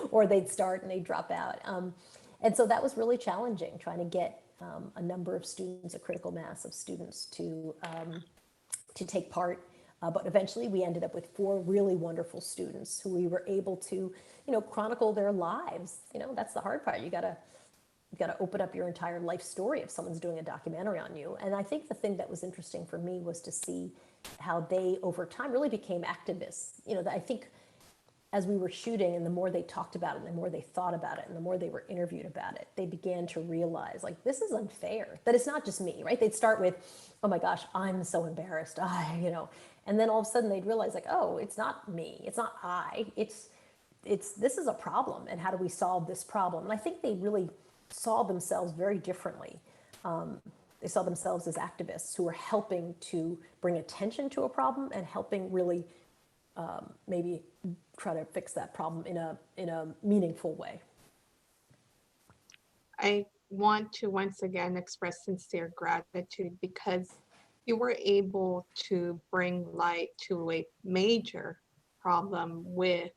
or they'd start and they'd drop out. And so that was really challenging, trying to get a number of students, a critical mass of students to take part. But eventually we ended up with 4 really wonderful students who we were able to, chronicle their lives. That's the hard part. You gotta open up your entire life story if someone's doing a documentary on you. And I think the thing that was interesting for me was to see how they, over time, really became activists. I think as we were shooting and the more they talked about it, and the more they thought about it, and the more they were interviewed about it, they began to realize, like, this is unfair, that it's not just me, right? They'd start with, oh my gosh, I'm so embarrassed, and then all of a sudden they'd realize, like, oh, it's not me, it's not I, it's this is a problem, and how do we solve this problem? And I think they really saw themselves very differently. They saw themselves as activists who were helping to bring attention to a problem and helping really maybe try to fix that problem in a meaningful way. I want to once again express sincere gratitude because you were able to bring light to a major problem with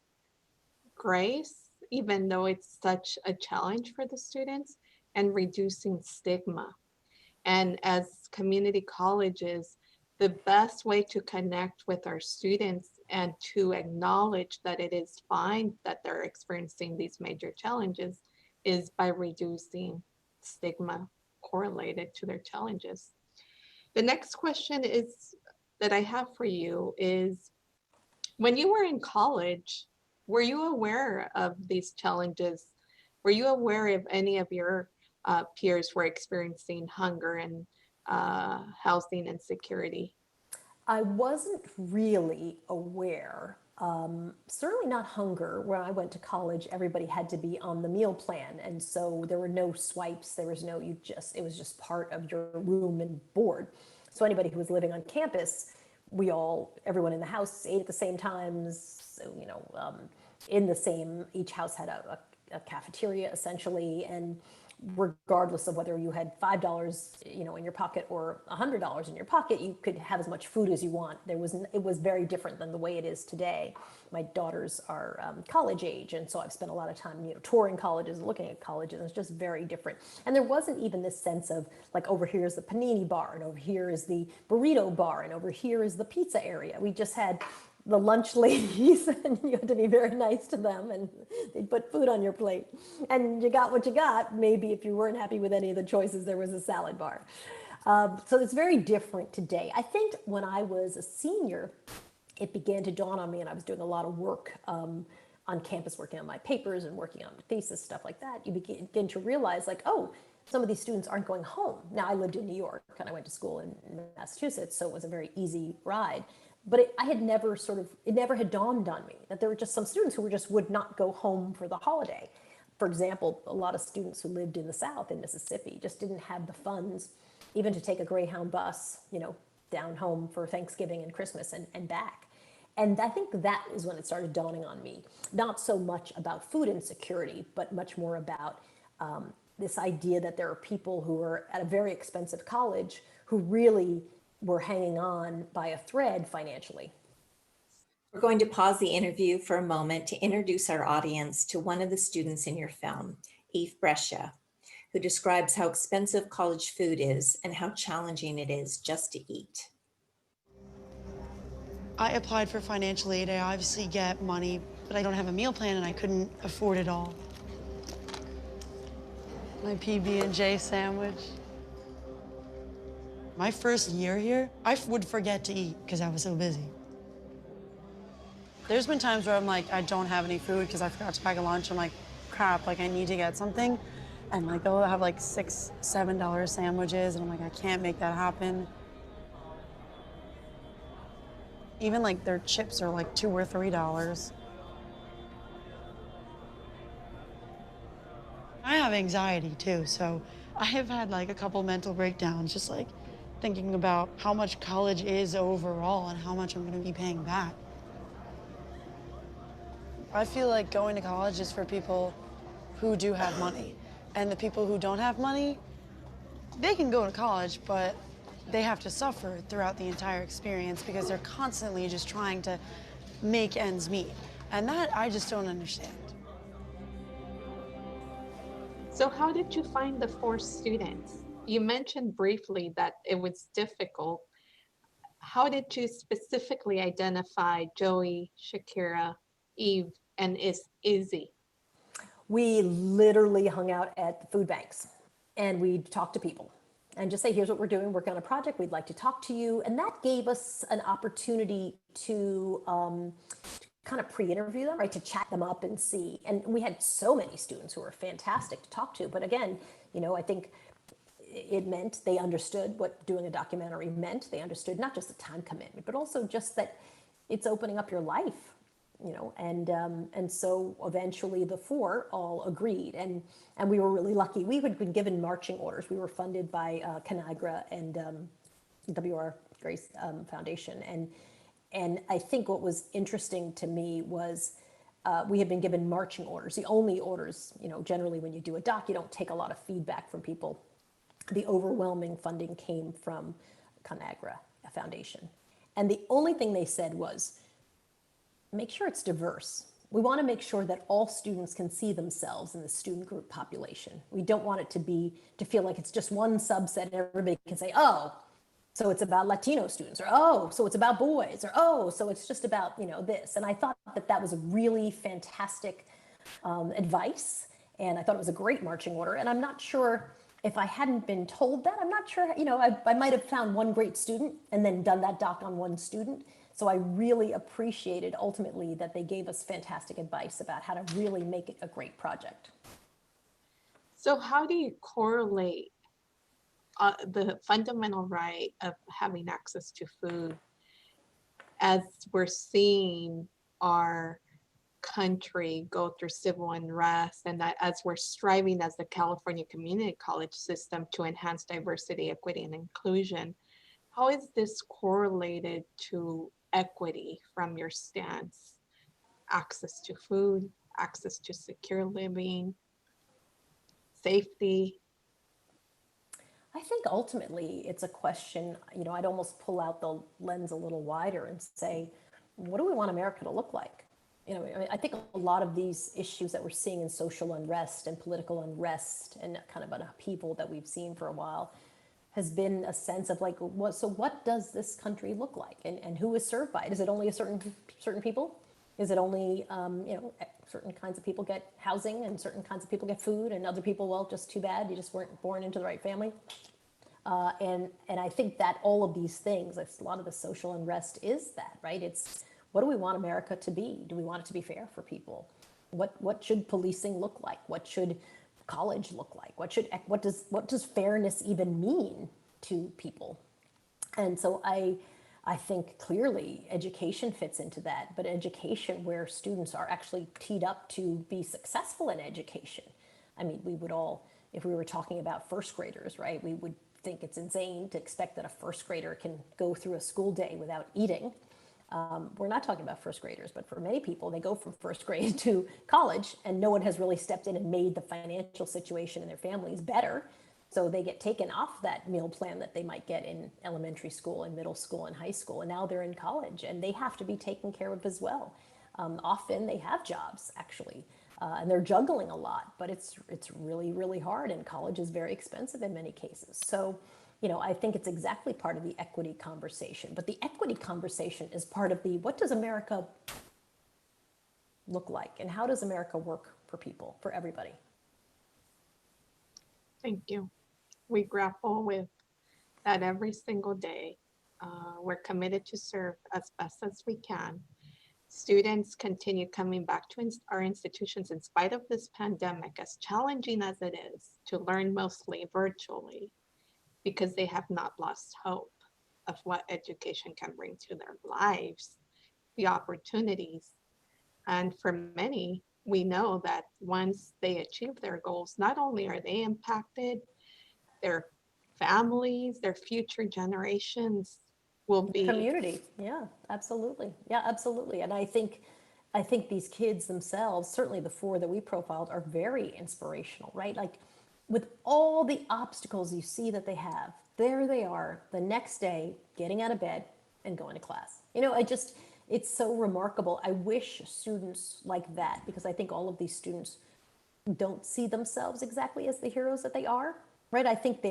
grace, even though it's such a challenge for the students, and reducing stigma. And as community colleges, the best way to connect with our students and to acknowledge that it is fine that they're experiencing these major challenges is by reducing stigma correlated to their challenges. The next question that I have for you is, when you were in college, were you aware of these challenges? Were you aware if any of your peers were experiencing hunger and housing insecurity? I wasn't really aware. Certainly not hunger. When I went to college, everybody had to be on the meal plan. And so there were no swipes. There was no, it was just part of your room and board. So anybody who was living on campus, everyone in the house ate at the same times. So, each house had a cafeteria essentially. And regardless of whether you had $5, in your pocket or $100 in your pocket, you could have as much food as you want. It was very different than the way it is today. My daughters are college age, and so I've spent a lot of time, touring colleges, looking at colleges, and it's just very different. And there wasn't even this sense of, like, over here is the panini bar, and over here is the burrito bar, and over here is the pizza area. We just had the lunch ladies, and you had to be very nice to them, and they'd put food on your plate. And you got what you got. Maybe if you weren't happy with any of the choices, there was a salad bar. So it's very different today. I think when I was a senior, it began to dawn on me, and I was doing a lot of work on campus, working on my papers and working on my thesis, stuff like that. You begin to realize, like, oh, some of these students aren't going home. Now, I lived in New York and I went to school in Massachusetts, so it was a very easy ride. But I had never it never had dawned on me that there were just some students who would not go home for the holiday. For example, a lot of students who lived in the South, in Mississippi, just didn't have the funds even to take a Greyhound bus, down home for Thanksgiving and Christmas and back. And I think that is when it started dawning on me, not so much about food insecurity, but much more about this idea that there are people who are at a very expensive college who really were hanging on by a thread financially. We're going to pause the interview for a moment to introduce our audience to one of the students in your film, Eve Brescia, who describes how expensive college food is and how challenging it is just to eat. I applied for financial aid. I obviously get money, but I don't have a meal plan and I couldn't afford it all. My PB&J sandwich. My first year here, I would forget to eat because I was so busy. There's been times where I'm like, I don't have any food because I forgot to pack a lunch. I'm like, crap, like I need to get something. And like, I'll have like $6, $7 sandwiches. And I'm like, I can't make that happen. Even like their chips are like $2 or $3. I have anxiety too. So I have had like a couple mental breakdowns, just like thinking about how much college is overall and how much I'm gonna be paying back. I feel like going to college is for people who do have money. And the people who don't have money, they can go to college, but they have to suffer throughout the entire experience because they're constantly just trying to make ends meet. And that I just don't understand. So how did you find the 4 students? You mentioned briefly that it was difficult. How did you specifically identify Joey, Shakira, Eve, and Izzy? We literally hung out at the food banks and we'd talk to people and just say, here's what we're doing, working on a project, we'd like to talk to you. And that gave us an opportunity to kind of pre-interview them, right, to chat them up and see. And we had so many students who were fantastic to talk to. But again, I think it meant they understood what doing a documentary meant. They understood not just the time commitment, but also just that it's opening up your life. And so eventually the 4 all agreed, and we were really lucky. We had been given marching orders. We were funded by ConAgra and W.R. Grace Foundation, and I think what was interesting to me was we had been given marching orders. The only orders, generally when you do a doc, you don't take a lot of feedback from people. The overwhelming funding came from ConAgra Foundation, and the only thing they said was, make sure it's diverse. We want to make sure that all students can see themselves in the student group population. We don't want it to feel like it's just one subset. Everybody can say, oh, so it's about Latino students, or oh, so it's about boys, or oh, so it's just about, this. And I thought that was a really fantastic advice. And I thought it was a great marching order. And I'm not sure if I hadn't been told that, I'm not sure, I might have found one great student and then done that doc on one student. So I really appreciated ultimately that they gave us fantastic advice about how to really make it a great project. So how do you correlate the fundamental right of having access to food as we're seeing our country go through civil unrest, and that as we're striving as the California community college system to enhance diversity, equity, and inclusion? How is this correlated to equity from your stance? Access to food, access to secure living, safety? I think ultimately it's a question, I'd almost pull out the lens a little wider and say, what do we want America to look like? I think a lot of these issues that we're seeing in social unrest and political unrest and kind of an upheaval that we've seen for a while has been a sense of like, what does this country look like, and who is served by it? Is it only a certain people? Is it only certain kinds of people get housing and certain kinds of people get food, and other people, well, just too bad, you just weren't born into the right family? And I think that all of these things, a lot of the social unrest is that, right? It's, what do we want America to be? Do we want it to be fair for people? What should policing look like? What should college look like? What does fairness even mean to people? And so I think clearly education fits into that, but education where students are actually teed up to be successful in education. I mean, we would all, if we were talking about first graders, right, we would think it's insane to expect that a first grader can go through a school day without eating. We're not talking about first graders, but for many people, they go from first grade to college and no one has really stepped in and made the financial situation in their families better. So they get taken off that meal plan that they might get in elementary school and middle school and high school. And now they're in college and they have to be taken care of as well. Often they have jobs actually, and they're juggling a lot, but it's really, really hard, and college is very expensive in many cases. So, you know, I think it's exactly part of the equity conversation, but the equity conversation is part of the, what does America look like? And how does America work for people, for everybody? Thank you. We grapple with that every single day. We're committed to serve as best as we can. Students continue coming back to our institutions in spite of this pandemic, as challenging as it is, to learn mostly virtually, because they have not lost hope of what education can bring to their lives, the opportunities. And for many, we know that once they achieve their goals, not only are they impacted, their families, their future generations will be. Community, yeah, absolutely. Yeah, absolutely. And I think these kids themselves, certainly the 4 that we profiled, are very inspirational, right? Like with all the obstacles you see that they have, there they are the next day getting out of bed and going to class. You know, it's so remarkable. I wish students like that, because I think all of these students don't see themselves exactly as the heroes that they are, right? I think they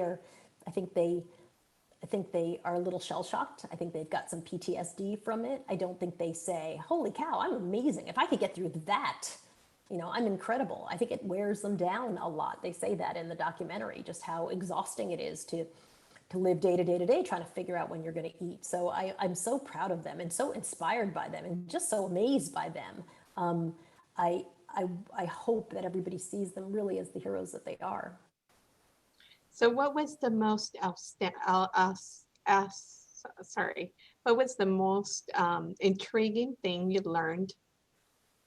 are a little shell-shocked. I think they've got some PTSD from it. I don't think they say, holy cow, I'm amazing. If I could get through that, you know, I'm incredible. I think it wears them down a lot. They say that in the documentary, just how exhausting it is to live day to day to day, trying to figure out when you're going to eat. So I'm so proud of them and so inspired by them and just so amazed by them. I hope that everybody sees them really as the heroes that they are. So what was the most intriguing thing you learned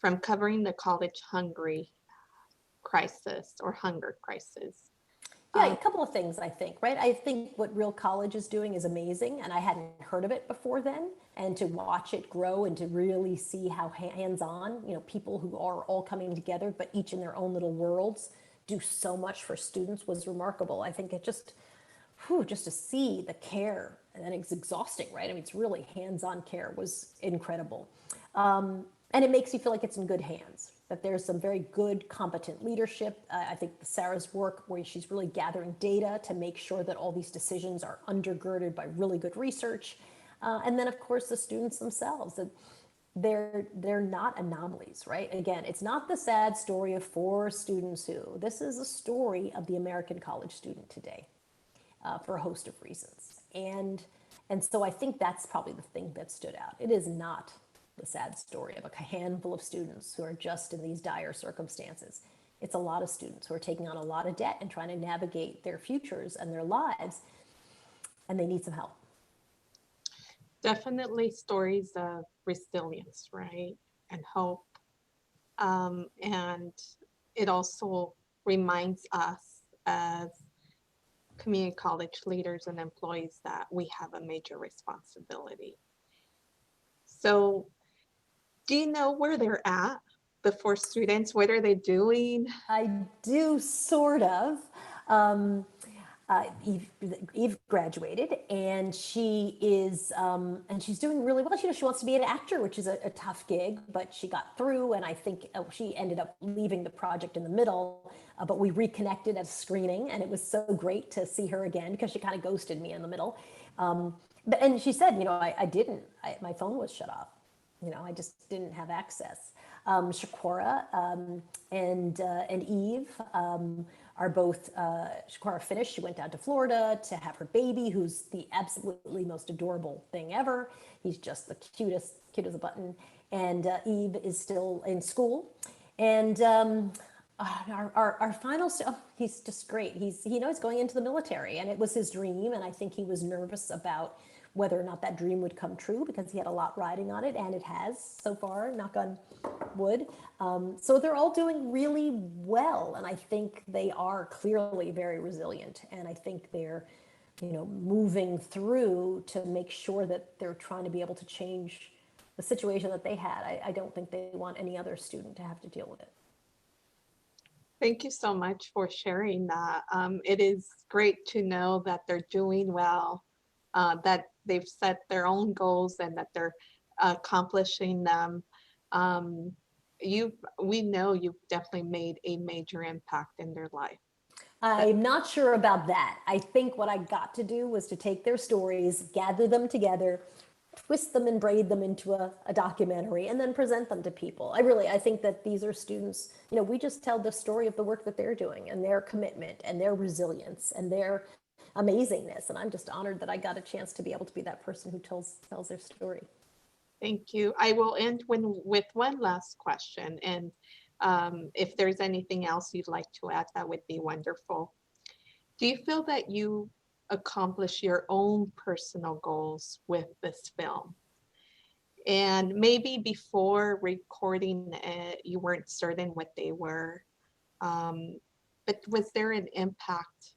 from covering the college hungry crisis or hunger crisis? Yeah, a couple of things, I think, right? I think what Real College is doing is amazing, and I hadn't heard of it before then. And to watch it grow and to really see how hands-on, you know, people who are all coming together, but each in their own little worlds, do so much for students was remarkable. I think it just to see the care, and it's exhausting, right? I mean, it's really hands-on care was incredible. And it makes you feel like it's in good hands, that there's some very good, competent leadership. I think Sara's work where she's really gathering data to make sure that all these decisions are undergirded by really good research. And then of course the students themselves, that they're not anomalies, right? Again, it's not the sad story of 4 students who, this is a story of the American college student today, for a host of reasons. And so I think that's probably the thing that stood out. It is not the sad story of a handful of students who are just in these dire circumstances. It's a lot of students who are taking on a lot of debt and trying to navigate their futures and their lives, and they need some help. Definitely stories of resilience, right? And hope. And it also reminds us as community college leaders and employees that we have a major responsibility. So do you know where they're at, the 4 students? What are they doing? I do, sort of. Eve graduated, and she is, and she's doing really well. She wants to be an actor, which is a tough gig, but she got through, and I think she ended up leaving the project in the middle, but we reconnected at a screening, and it was so great to see her again, because she kind of ghosted me in the middle. And she said, you know, my phone was shut off. You know, I just didn't have access. Shaquara and Eve are both, Shaquara finished, she went down to Florida to have her baby, who's the absolutely most adorable thing ever. He's just the cutest, cute as a button. And Eve is still in school. And Our final, he's just great. He knows going into the military, and it was his dream. And I think he was nervous about whether or not that dream would come true because he had a lot riding on it, and it has so far, knock on wood. So they're all doing really well, and I think they are clearly very resilient. And I think they're, moving through to make sure that they're trying to be able to change the situation that they had. I don't think they want any other student to have to deal with it. Thank you so much for sharing that. It is great to know that they're doing well, that they've set their own goals and that they're accomplishing them. We know you've definitely made a major impact in their life. I'm not sure about that. I think what I got to do was to take their stories, gather them together, twist them and braid them into a documentary, and then present them to people. I think that these are students, we just tell the story of the work that they're doing and their commitment and their resilience and their amazingness. And I'm just honored that I got a chance to be able to be that person who tells their story. Thank you. I will end with one last question. And if there's anything else you'd like to add, that would be wonderful. Do you feel that you accomplish your own personal goals with this film? And maybe before recording it, you weren't certain what they were, but was there an impact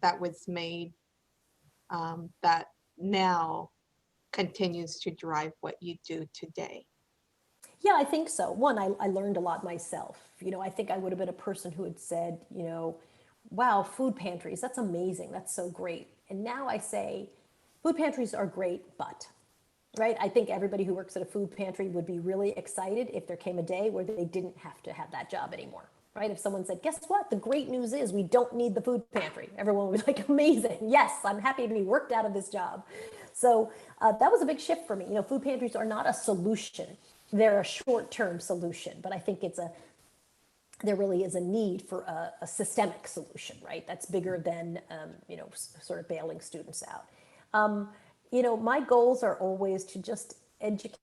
that was made that now continues to drive what you do today? Yeah, I think so. One, I learned a lot myself. I think I would have been a person who had said, wow, food pantries, that's amazing. That's so great. And now I say, food pantries are great, but, right? I think everybody who works at a food pantry would be really excited if there came a day where they didn't have to have that job anymore, right? If someone said, guess what? The great news is we don't need the food pantry. Everyone would be like, amazing. Yes, I'm happy to be worked out of this job. So that was a big shift for me. Food pantries are not a solution. They're a short-term solution, but I think there really is a need for a systemic solution, right? That's bigger than, sort of bailing students out. My goals are always to just educate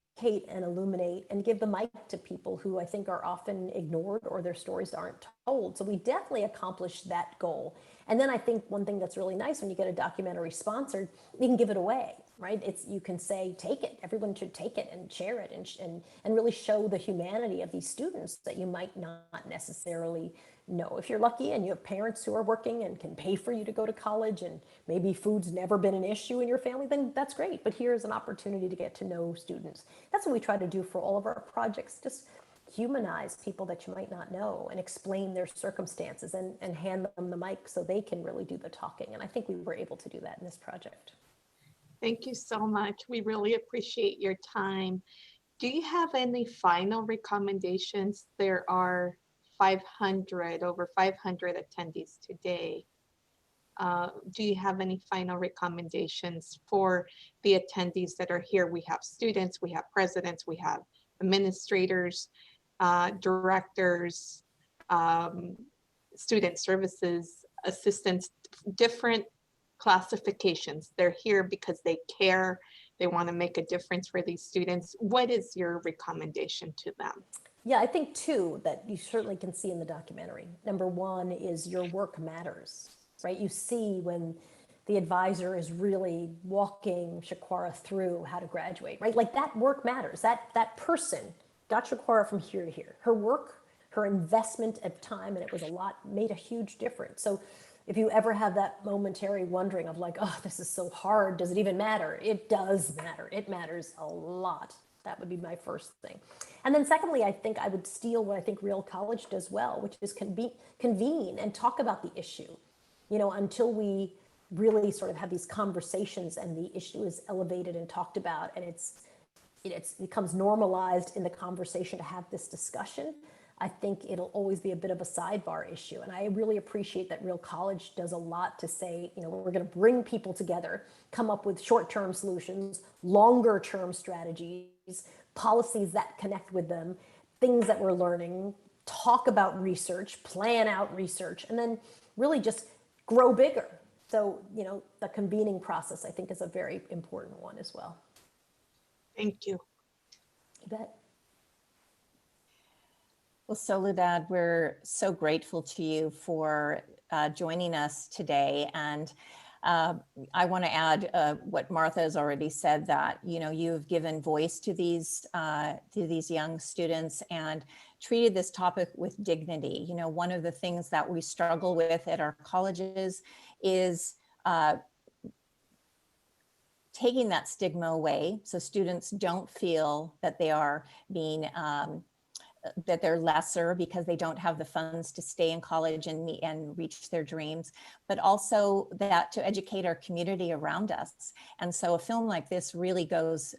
and illuminate and give the mic to people who I think are often ignored or their stories aren't told. So we definitely accomplished that goal. And then I think one thing that's really nice when you get a documentary sponsored, you can give it away, right? You can say, take it, everyone should take it and share it and really show the humanity of these students that you might not necessarily know. If you're lucky and you have parents who are working and can pay for you to go to college and maybe food's never been an issue in your family, then that's great. But here's an opportunity to get to know students. That's what we try to do for all of our projects, just humanize people that you might not know and explain their circumstances and hand them the mic so they can really do the talking. And I think we were able to do that in this project. Thank you so much. We really appreciate your time. Do you have any final recommendations? There are over 500 attendees today. Do you have any final recommendations for the attendees that are here? We have students, we have presidents, we have administrators, directors, student services assistants, different classifications. They're here because they care. They want to make a difference for these students. What is your recommendation to them? Yeah, I think two that you certainly can see in the documentary. Number one is your work matters, right? You see when the advisor is really walking Shaquara through how to graduate, right? Like that work matters. That person got Shaquara from here to here. Her work, her investment of time, and it was a lot, made a huge difference. So if you ever have that momentary wondering of like, oh, this is so hard, does it even matter? It does matter. It matters a lot. That would be my first thing. And then secondly, I think I would steal what I think Real College does well, which is convene and talk about the issue, until we really sort of have these conversations and the issue is elevated and talked about and it becomes normalized in the conversation to have this discussion. I think it'll always be a bit of a sidebar issue. And I really appreciate that Real College does a lot to say, we're going to bring people together, come up with short-term solutions, longer-term strategies, policies that connect with them, things that we're learning, talk about research, plan out research, and then really just grow bigger. So, the convening process, I think, is a very important one as well. Thank you. You bet. Well, Soledad, we're so grateful to you for joining us today. And I want to add what Martha has already said, that, you know, you've given voice to these young students and treated this topic with dignity. You know, one of the things that we struggle with at our colleges is taking that stigma away, so students don't feel that they are being that they're lesser because they don't have the funds to stay in college and reach their dreams, but also that to educate our community around us. And so a film like this really goes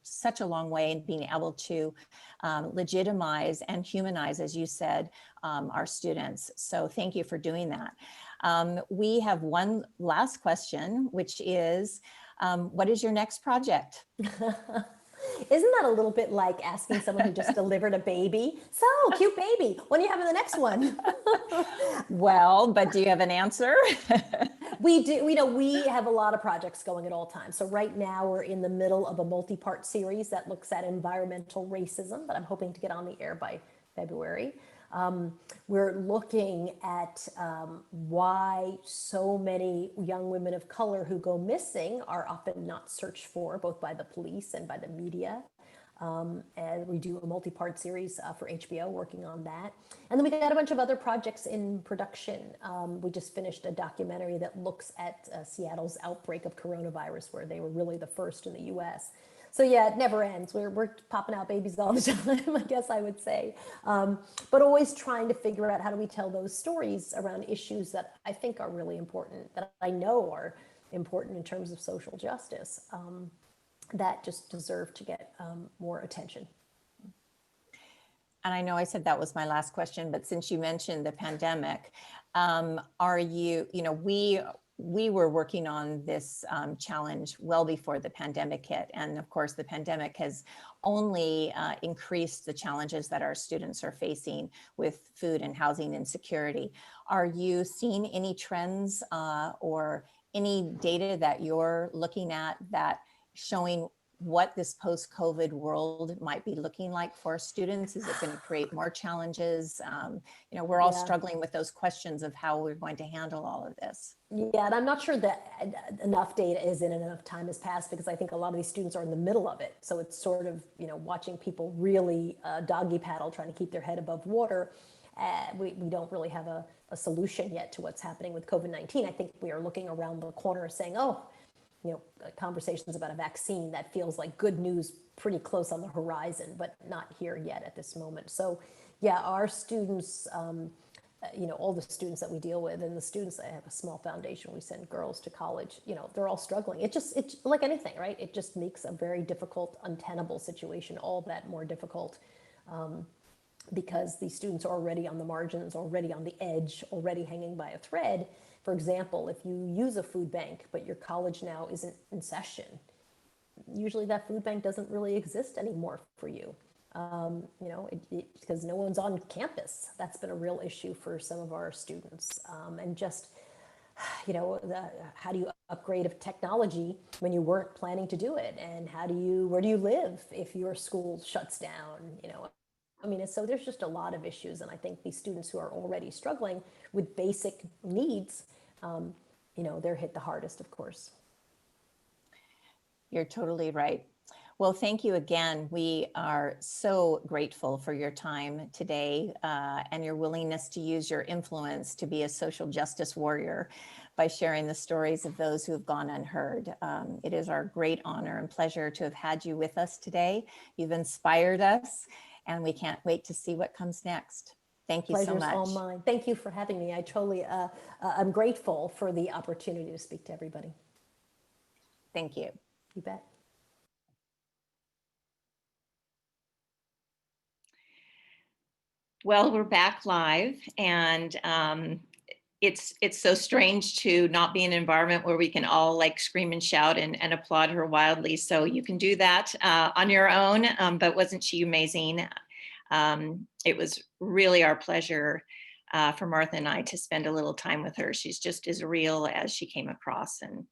such a long way in being able to legitimize and humanize, as you said, our students. So thank you for doing that. We have one last question, which is, what is your next project? Isn't that a little bit like asking someone who just delivered a baby? So, cute baby, when are you having the next one? Well, but do you have an answer? We do. You know, we have a lot of projects going at all times. So right now we're in the middle of a multi-part series that looks at environmental racism that I'm hoping to get on the air by February. We're looking at why so many young women of color who go missing are often not searched for, both by the police and by the media. And we do a multi-part series for HBO working on that. And then we got a bunch of other projects in production. We just finished a documentary that looks at Seattle's outbreak of coronavirus, where they were really the first in the US. So yeah, it never ends. We're popping out babies all the time, I guess I would say. But always trying to figure out how do we tell those stories around issues that I think are really important, that I know are important in terms of social justice, that just deserve to get more attention. And I know I said that was my last question, but since you mentioned the pandemic, are you, you know, we were working on this challenge well before the pandemic hit. And of course, the pandemic has only increased the challenges that our students are facing with food and housing insecurity. Are you seeing any trends or any data that you're looking at that showing what this post-COVID world might be looking like for students? Is it going to create more challenges? You know, we're all struggling with those questions of how we're going to handle all of this. Yeah, and I'm not sure that enough data is in and enough time has passed, because I think a lot of these students are in the middle of it. So it's sort of, you know, watching people really doggy paddle, trying to keep their head above water. We don't really have a solution yet to what's happening with COVID-19. I think we are looking around the corner saying, oh, you know, conversations about a vaccine, that feels like good news pretty close on the horizon, but not here yet at this moment. So yeah, our students, you know, all the students that we deal with, and the students, I have a small foundation, we send girls to college, you know, they're all struggling. It's like anything, right? It just makes a very difficult, untenable situation all that more difficult, because these students are already on the margins, already on the edge, already hanging by a thread. For example, if you use a food bank, but your college now isn't in session, usually that food bank doesn't really exist anymore for you. You know, because no one's on campus. That's been a real issue for some of our students. And just, you know, how do you upgrade of technology when you weren't planning to do it? And where do you live if your school shuts down? You know, I mean, so there's just a lot of issues. And I think these students who are already struggling with basic needs, you know, they're hit the hardest, of course. You're totally right. Well, thank you again. We are so grateful for your time today and your willingness to use your influence to be a social justice warrior by sharing the stories of those who have gone unheard. It is our great honor and pleasure to have had you with us today. You've inspired us, and we can't wait to see what comes next. Thank you so much. Pleasure's all mine. Thank you for having me. I totally, I'm grateful for the opportunity to speak to everybody. Thank you. You bet. Well, we're back live, and it's so strange to not be in an environment where we can all like scream and shout and applaud her wildly. So you can do that on your own, but wasn't she amazing? It was really our pleasure for Martha and I to spend a little time with her. She's just as real as she came across, and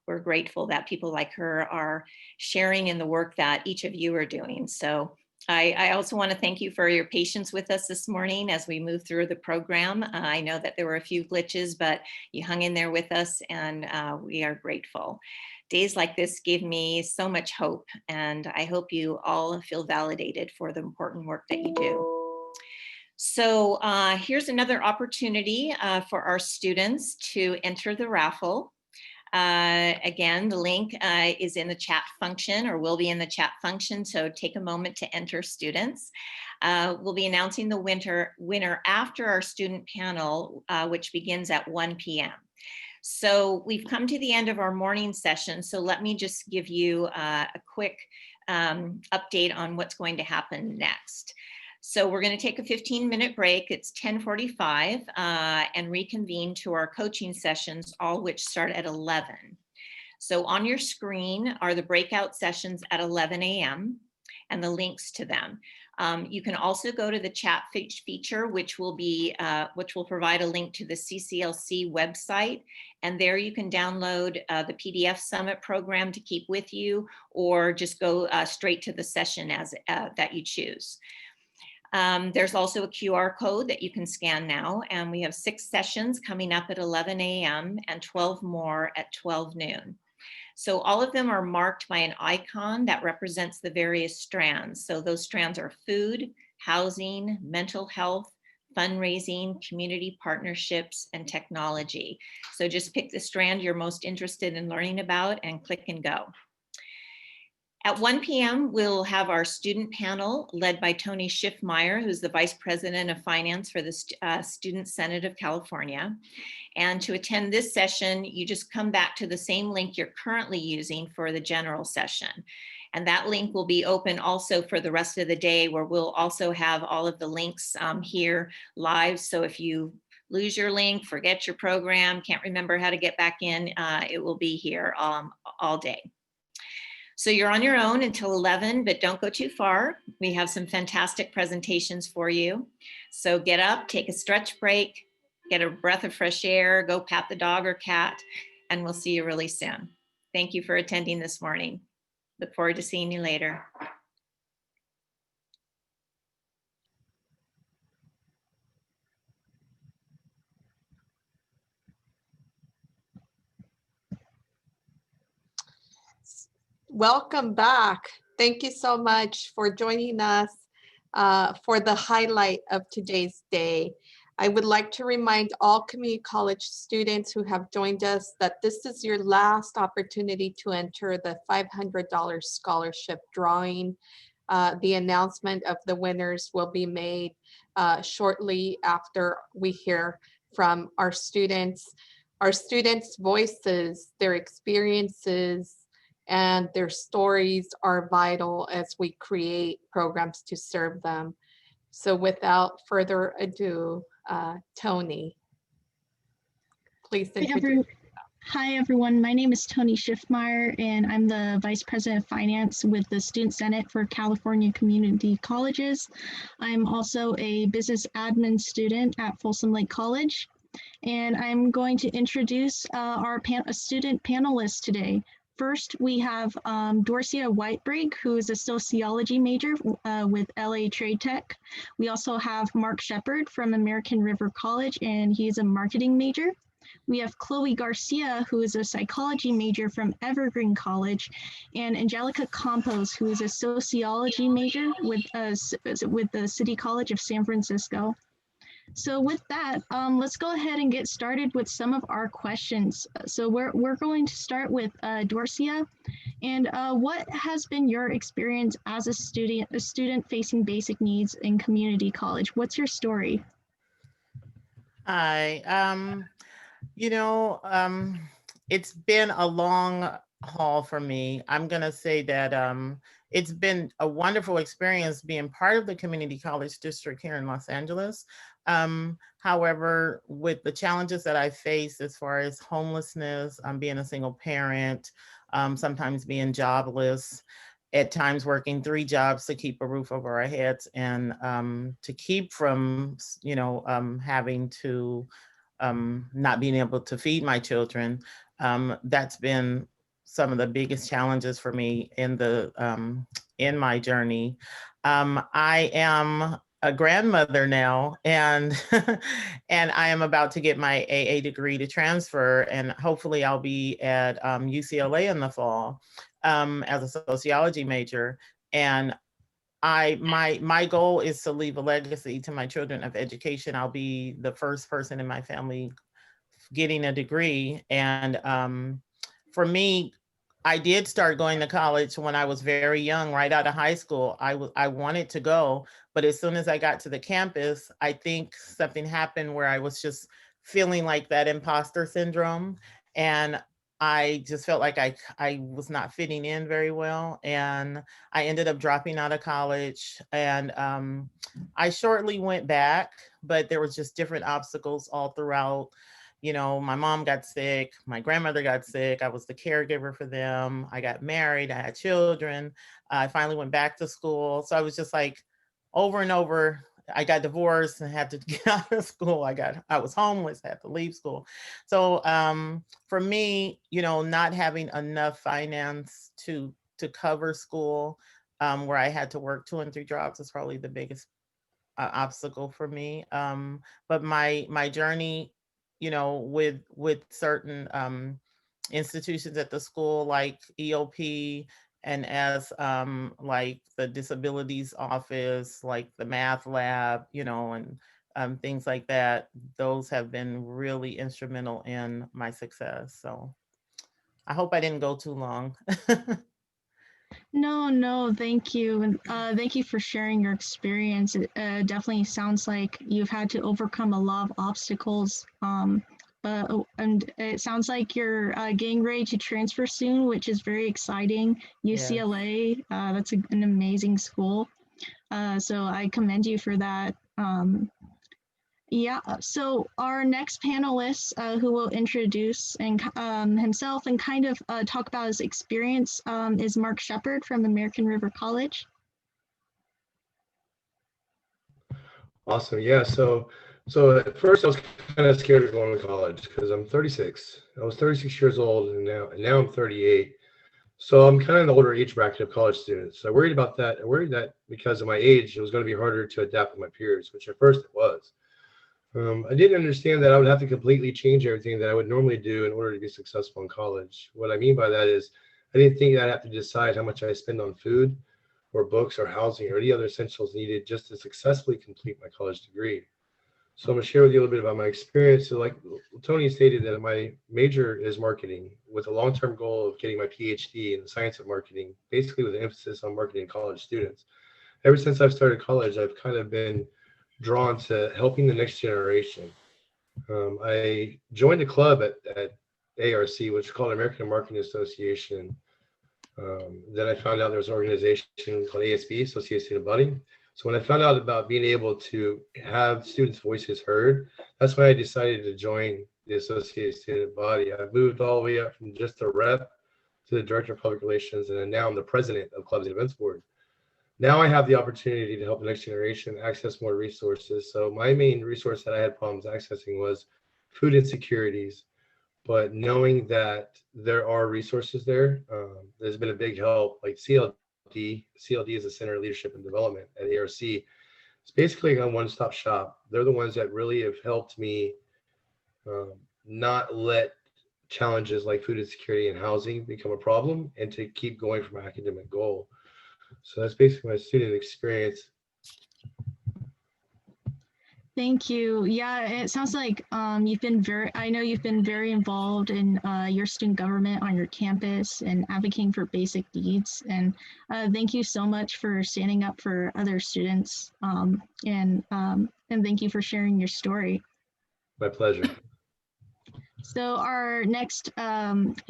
we're grateful that people like her are sharing in the work that each of you are doing. So I also want to thank you for your patience with us this morning as we move through the program. I know that there were a few glitches, but you hung in there with us, and we are grateful. Days like this give me so much hope, and I hope you all feel validated for the important work that you do. So here's another opportunity for our students to enter the raffle. Again, the link is in the chat function, or will be in the chat function, so take a moment to enter, students. We'll be announcing the winner after our student panel, which begins at 1 p.m. So we've come to the end of our morning session, so let me just give you a quick update on what's going to happen next. So we're going to take a 15-minute break. It's 10:45 and reconvene to our coaching sessions, all which start at 11. So on your screen are the breakout sessions at 11 a.m. and the links to them. You can also go to the chat feature, which will provide a link to the CCLC website, and there you can download the PDF Summit program to keep with you, or just go straight to the session that you choose. There's also a QR code that you can scan now, and we have 6 sessions coming up at 11 a.m. and 12 more at 12 noon. So all of them are marked by an icon that represents the various strands. So those strands are food, housing, mental health, fundraising, community partnerships, and technology. So just pick the strand you're most interested in learning about and click and go. At 1 p.m., we'll have our student panel led by Tony Schiffmeyer, who's the Vice President of Finance for the Student Senate of California. And to attend this session, you just come back to the same link you're currently using for the general session. And that link will be open also for the rest of the day, where we'll also have all of the links here live. So if you lose your link, forget your program, can't remember how to get back in, it will be here all day. So you're on your own until 11, but don't go too far. We have some fantastic presentations for you. So get up, take a stretch break, get a breath of fresh air, go pat the dog or cat, and we'll see you really soon. Thank you for attending this morning. Look forward to seeing you later. Welcome back. Thank you so much for joining us for the highlight of today's day. I would like to remind all community college students who have joined us that this is your last opportunity to enter the $500 scholarship drawing. The announcement of the winners will be made shortly after we hear from our students. Our students' voices, their experiences, and their stories are vital as we create programs to serve them. So without further ado, Tony, please introduce. Hi everyone, my name is Tony Schiffmeyer, and I'm the Vice President of Finance with the Student Senate for California Community Colleges. I'm also a business admin student at Folsom Lake College, and I'm going to introduce our student panelists today. First, we have Garcia Whitebrake, who is a sociology major with LA Trade Tech. We also have Mark Shepard from American River College, and he's a marketing major. We have Chloe Garcia, who is a psychology major from Evergreen College, and Angelica Campos, who is a sociology major with the City College of San Francisco. So with that, let's go ahead and get started with some of our questions. So we're going to start with Garcia. And what has been your experience as a student facing basic needs in community college? What's your story? Hi, it's been a long haul for me. I'm gonna say that it's been a wonderful experience being part of the community college district here in Los Angeles. However, with the challenges that I face as far as homelessness, being a single parent, sometimes being jobless, at times working 3 jobs to keep a roof over our heads, and to keep from, having to not being able to feed my children. That's been some of the biggest challenges for me in my journey. I am a grandmother now, and and I am about to get my AA degree to transfer, and hopefully I'll be at UCLA in the fall as a sociology major. And my goal is to leave a legacy to my children of education. I'll be the first person in my family getting a degree, and for me, I did start going to college when I was very young, right out of high school. I wanted to go, but as soon as I got to the campus, I think something happened where I was just feeling like that imposter syndrome, and I just felt like I was not fitting in very well, and I ended up dropping out of college. And I shortly went back, but there was just different obstacles all throughout. You know, my mom got sick, my grandmother got sick, I was the caregiver for them, I got married, I had children, I finally went back to school. So I was just like over and over, I got divorced and had to get out of school. I was homeless, had to leave school. So for me, you know, not having enough finance to cover school, where I had to work 2 and 3 jobs is probably the biggest obstacle for me. But my journey, you know, with certain institutions at the school like EOP, and as like the disabilities office, like the math lab, you know, and things like that, those have been really instrumental in my success. So I hope I didn't go too long. No, thank you. And thank you for sharing your experience. It definitely sounds like you've had to overcome a lot of obstacles. And it sounds like you're getting ready to transfer soon, which is very exciting. UCLA, that's an amazing school. So I commend you for that. Yeah, so our next panelist who will introduce himself and kind of talk about his experience is Mark Shepard from American River College. Awesome. Yeah. So at first I was kind of scared of going to college because I'm 36. I was 36 years old, and now I'm 38. So I'm kind of in the older age bracket of college students. So I worried about that. I worried that because of my age, it was going to be harder to adapt with my peers, which at first it was. I didn't understand that I would have to completely change everything that I would normally do in order to be successful in college. What I mean by that is I didn't think that I'd have to decide how much I spend on food or books or housing or any other essentials needed just to successfully complete my college degree. So I'm going to share with you a little bit about my experience. So like Tony stated, that my major is marketing with a long-term goal of getting my PhD in the science of marketing, basically with an emphasis on marketing college students. Ever since I've started college, I've kind of been drawn to helping the next generation. I joined a club at ARC, which is called American Marketing Association. Then I found out there was an organization called ASB, Associated Student Body. So when I found out about being able to have students' voices heard, that's when I decided to join the Associated Student Body. I moved all the way up from just a rep to the Director of Public Relations, and then now I'm the President of Clubs and Events Board. Now I have the opportunity to help the next generation access more resources. So my main resource that I had problems accessing was food insecurities, but knowing that there are resources there, there's been a big help. Like CLD is the Center of Leadership and Development at ARC. It's basically a one-stop shop. They're the ones that really have helped me not let challenges like food insecurity and housing become a problem, and to keep going for my academic goal. So that's basically my student experience. Thank you. Yeah, it sounds like I know you've been very involved in your student government on your campus and advocating for basic needs. And thank you so much for standing up for other students. And thank you for sharing your story. My pleasure. So our next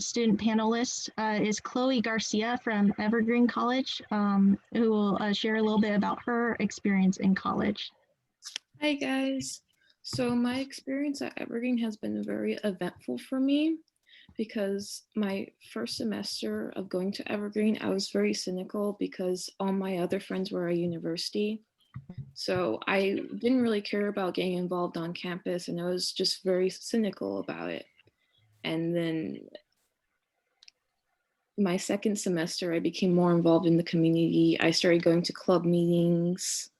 student panelist is Chloe Garcia from Evergreen College, who will share a little bit about her experience in college. Hi guys. So my experience at Evergreen has been very eventful for me because my first semester of going to Evergreen, I was very cynical because all my other friends were at university. So I didn't really care about getting involved on campus, and I was just very cynical about it. And then my second semester, I became more involved in the community. I started going to club meetings,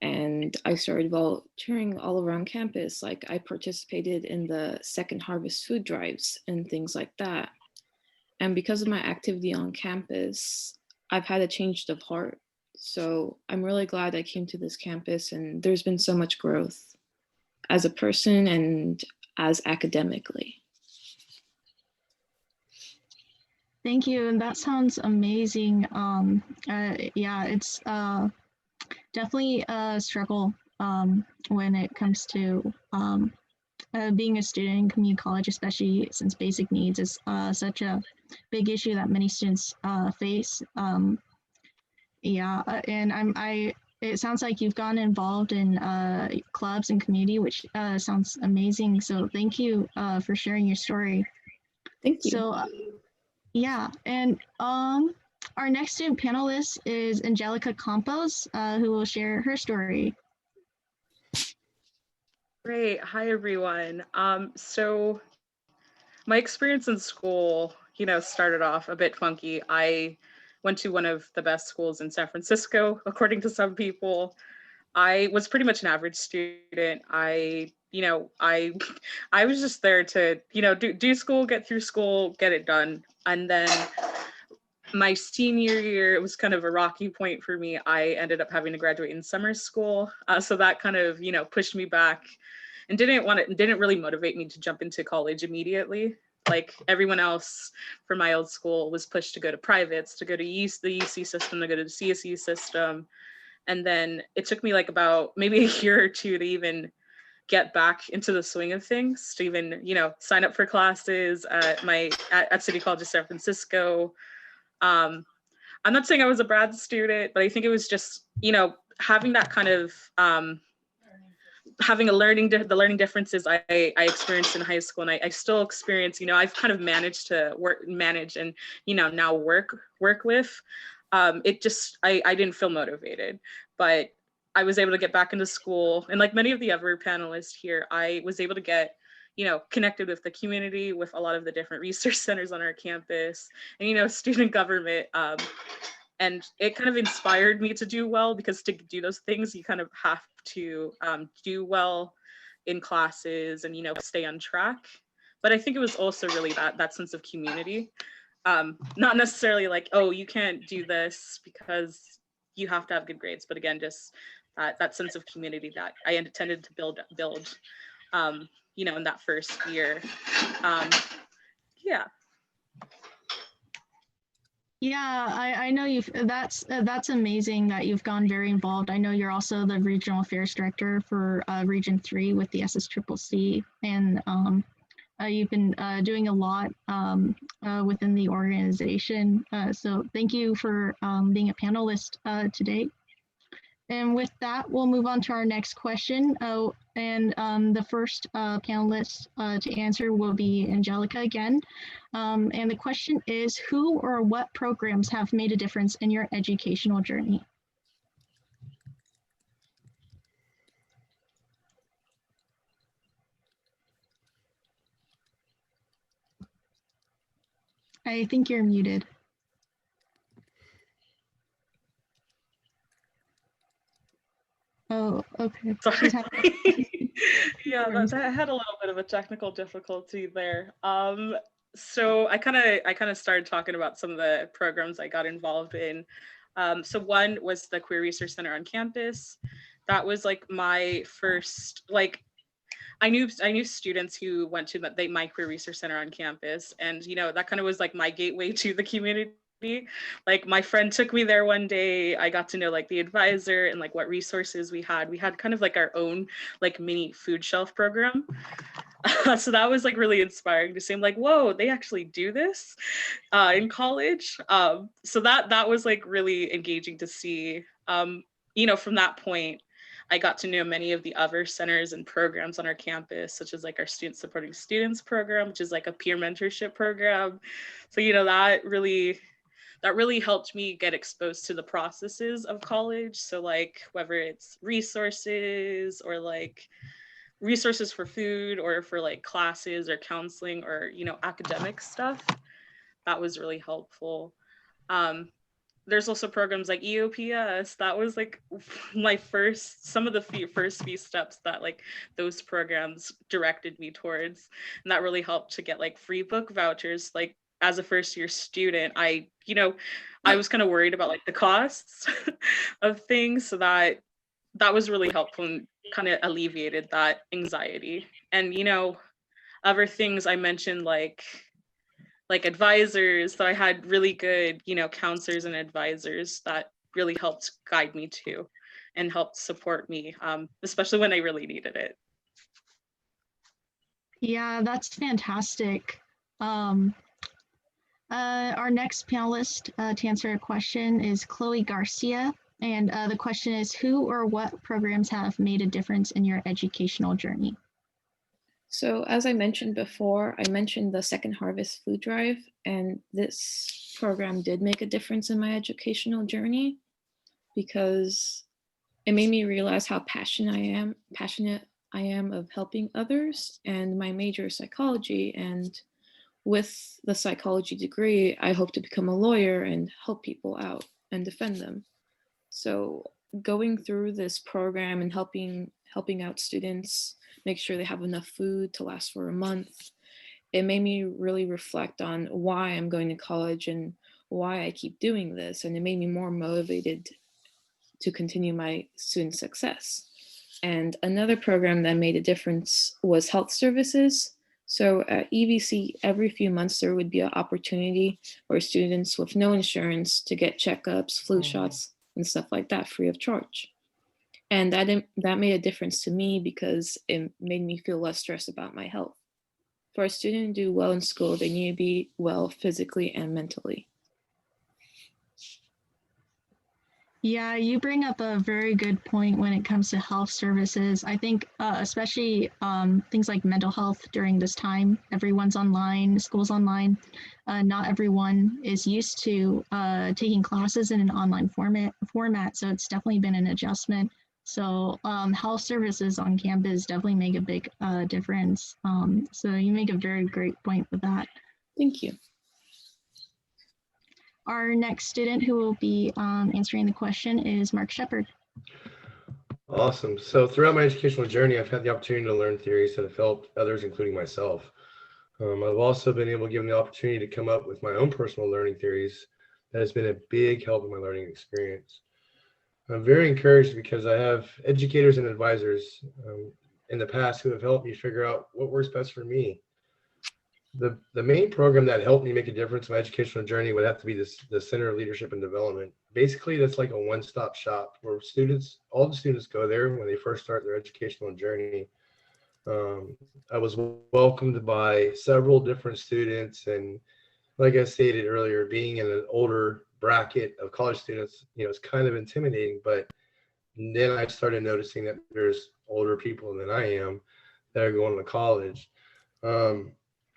and I started volunteering all around campus. Like I participated in the Second Harvest food drives and things like that. And because of my activity on campus, I've had a change of heart. So I'm really glad I came to this campus, and there's been so much growth as a person and as academically. Thank you, and that sounds amazing. Yeah, it's definitely a struggle when it comes to being a student in community college, especially since basic needs is such a big issue that many students face. Yeah, and it sounds like you've gotten involved in clubs and community, which sounds amazing. So thank you for sharing your story. Thank you. So yeah, and our next student panelist is Angelica Campos, who will share her story. Great. Hi, everyone. So my experience in school, started off a bit funky. I went to one of the best schools in San Francisco, according to some people. I was pretty much an average student. I was just there to, do school, get through school, get it done. And then my senior year, it was kind of a rocky point for me. I ended up having to graduate in summer school. So that kind of, pushed me back and didn't really motivate me to jump into college immediately. Like everyone else from my old school was pushed to go to privates, to go to the UC system, to go to the CSU system. And then it took me like about maybe a year or two to even get back into the swing of things, to even, sign up for classes at City College of San Francisco. I'm not saying I was a bad student, but I think it was just, having that kind of, having the learning differences I experienced in high school, and I still experience, I've kind of managed to manage and, now work with. It just, I didn't feel motivated, but I was able to get back into school. And like many of the other panelists here, I was able to get, connected with the community, with a lot of the different research centers on our campus, and, student government. And it kind of inspired me to do well, because to do those things, you kind of have to do well in classes and, stay on track. But I think it was also really that sense of community. Not necessarily like, oh, you can't do this because you have to have good grades, but again, just that sense of community that I intended to build, in that first year. Yeah. Yeah, I know that's amazing that you've gone very involved. I know you're also the regional affairs director for Region 3 with the SSCCC, and you've been doing a lot within the organization. So thank you for being a panelist today. And with that, we'll move on to our next question. And the first panelist to answer will be Angelica again. And the question is, who or what programs have made a difference in your educational journey? I think you're muted. Oh, okay. Sorry. Yeah, that had a little bit of a technical difficulty there. So I kind of started talking about some of the programs I got involved in. So one was the Queer Research Center on campus. That was like my first, like, I knew students who went to my Queer Research Center on campus, and that kind of was like my gateway to the community. Like my friend took me there one day. I got to know like the advisor and like what resources we had. We had kind of like our own like mini food shelf program. So that was like really inspiring to see. I'm like, whoa, they actually do this in college. So that was like really engaging to see. From that point, I got to know many of the other centers and programs on our campus, such as like our Student Supporting Students program, which is like a peer mentorship program. So, that really helped me get exposed to the processes of college. So like whether it's resources or like resources for food or for like classes or counseling or, academic stuff. that was really helpful. There's also programs like EOPS. That was like my some of the first few steps that like those programs directed me towards. And that really helped to get like free book vouchers. Like as a first year student, I was kind of worried about like the costs of things. So that was really helpful and kind of alleviated that anxiety. And, other things I mentioned, like advisors. So I had really good, counselors and advisors that really helped guide me too and helped support me, especially when I really needed it. Yeah, that's fantastic. Our next panelist to answer a question is Chloe Garcia. And the question is, who or what programs have made a difference in your educational journey? So as I mentioned before, I mentioned the Second Harvest Food Drive, and this program did make a difference in my educational journey because it made me realize how passionate I am of helping others, and my major is psychology. And with the psychology degree, I hope to become a lawyer and help people out and defend them. So going through this program and helping out students, make sure they have enough food to last for a month, it made me really reflect on why I'm going to college and why I keep doing this. And it made me more motivated to continue my student success. And another program that made a difference was health services. So at EVC, every few months, there would be an opportunity for students with no insurance to get checkups, flu shots, and stuff like that free of charge. And that made a difference to me because it made me feel less stressed about my health. For a student to do well in school, they need to be well physically and mentally. Yeah, you bring up a very good point when it comes to health services. I think especially things like mental health during this time, everyone's online, school's online. Not everyone is used to taking classes in an online format, so it's definitely been an adjustment. So health services on campus definitely make a big difference. So you make a very great point with that. Thank you. Our next student who will be answering the question is Mark Shepard. Awesome. So throughout my educational journey, I've had the opportunity to learn theories that have helped others, including myself. I've also been able to give them the opportunity to come up with my own personal learning theories. That has been a big help in my learning experience. I'm very encouraged because I have educators and advisors in the past who have helped me figure out what works best for me. The main program that helped me make a difference in my educational journey would have to be the Center of Leadership and Development. Basically, that's like a one-stop shop where all the students go there when they first start their educational journey. I was welcomed by several different students, and like I stated earlier, being in an older bracket of college students, it's kind of intimidating, but then I started noticing that there's older people than I am that are going to college.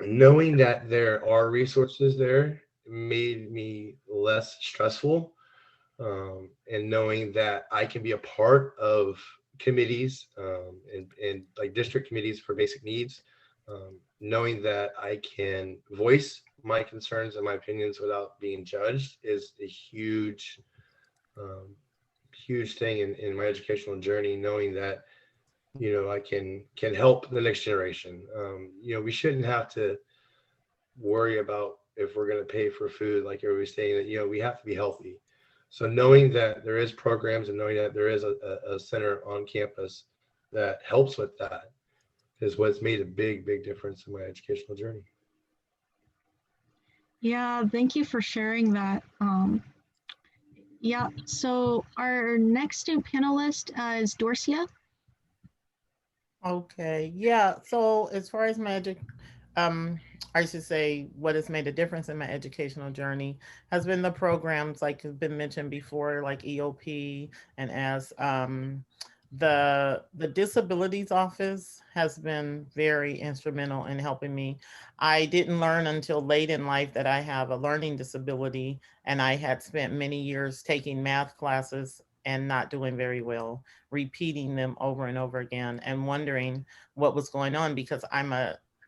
Knowing that there are resources there made me less stressful, and knowing that I can be a part of committees and like district committees for basic needs, knowing that I can voice my concerns and my opinions without being judged is a huge thing in my educational journey, knowing that I can help the next generation. We shouldn't have to worry about if we're going to pay for food, like everybody's saying, that we have to be healthy. So knowing that there is programs and knowing that there is a center on campus that helps with that is what's made a big difference in my educational journey. Yeah, thank you for sharing that. Yeah, so our next new panelist is Dorcia. Okay, yeah. So as far as my I should say what has made a difference in my educational journey has been the programs like have been mentioned before, like EOP, and as the disabilities office has been very instrumental in helping me. I didn't learn until late in life that I have a learning disability, and I had spent many years taking math classes and not doing very well, repeating them over and over again and wondering what was going on because I'm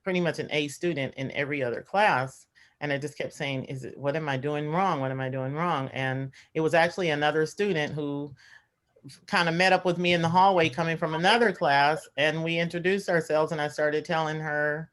pretty much an A student in every other class. And I just kept saying, what am I doing wrong? What am I doing wrong? And it was actually another student who kind of met up with me in the hallway coming from another class, and we introduced ourselves, and I started telling her,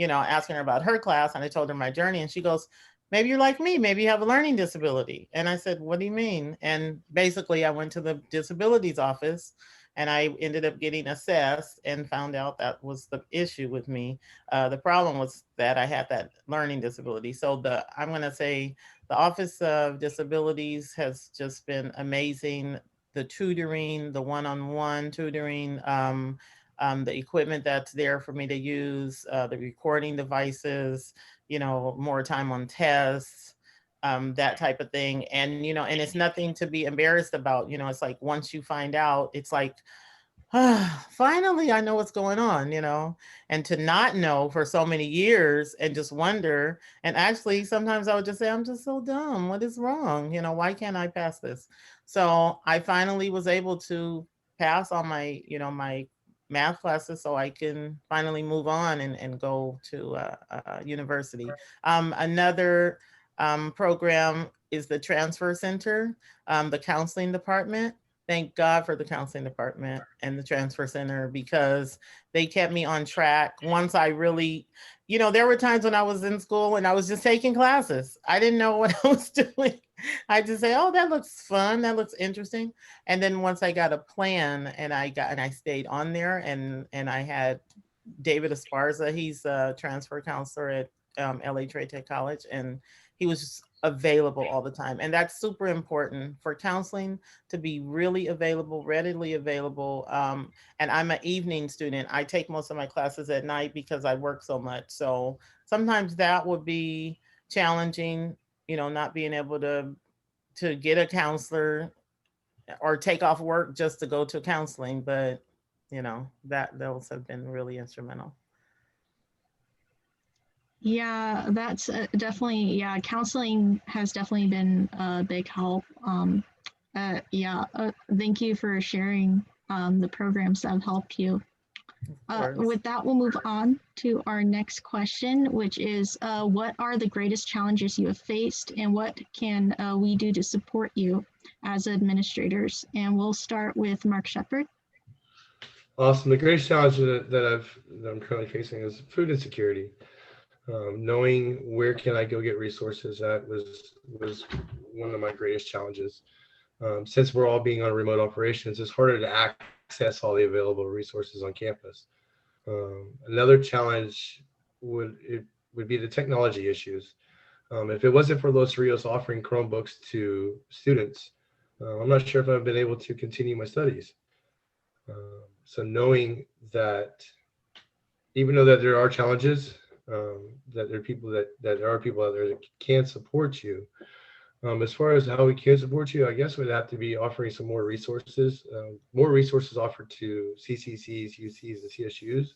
asking her about her class, and I told her my journey, and she goes, maybe you're like me, maybe you have a learning disability. And I said, what do you mean? And basically I went to the disabilities office, and I ended up getting assessed and found out that was the issue with me. The problem was that I had that learning disability. So I'm gonna say the Office of Disabilities has just been amazing. The tutoring, the one-on-one tutoring, the equipment that's there for me to use, the recording devices, more time on tests, that type of thing. And, and it's nothing to be embarrassed about. It's like, once you find out, it's like, finally, I know what's going on, and to not know for so many years and just wonder. And actually, sometimes I would just say, I'm just so dumb. What is wrong? Why can't I pass this? So I finally was able to pass all my, my math classes, so I can finally move on and go to university. Another program is the Transfer Center, the counseling department. Thank God for the counseling department and the Transfer Center, because they kept me on track. Once I really, there were times when I was in school and I was just taking classes. I didn't know what I was doing. I just say, oh, that looks fun. That looks interesting. And then once I got a plan and I stayed on there, and I had David Esparza, he's a transfer counselor at LA Trade Tech College, and he was just available all the time. And that's super important for counseling, to be really available, readily available. And I'm an evening student. I take most of my classes at night because I work so much. So sometimes that would be challenging, not being able to get a counselor or take off work just to go to counseling. But, those have been really instrumental. Yeah, that's definitely, counseling has definitely been a big help. Thank you for sharing the programs that have helped you. With that, we'll move on to our next question, which is, what are the greatest challenges you have faced, and what can we do to support you as administrators? And we'll start with Mark Shepard. Awesome. The greatest challenge that I'm currently facing is food insecurity. Knowing where can I go get resources, that was one of my greatest challenges. Since we're all being on remote operations, it's harder to access all the available resources on campus. Another challenge would be the technology issues. If it wasn't for Los Rios offering Chromebooks to students, I'm not sure if I've been able to continue my studies. So knowing that, even though that there are challenges, that there are people that there are people out there that can support you. As far as how we can support you, I guess we'd have to be offering some more resources offered to CCCs, UCs, and CSUs.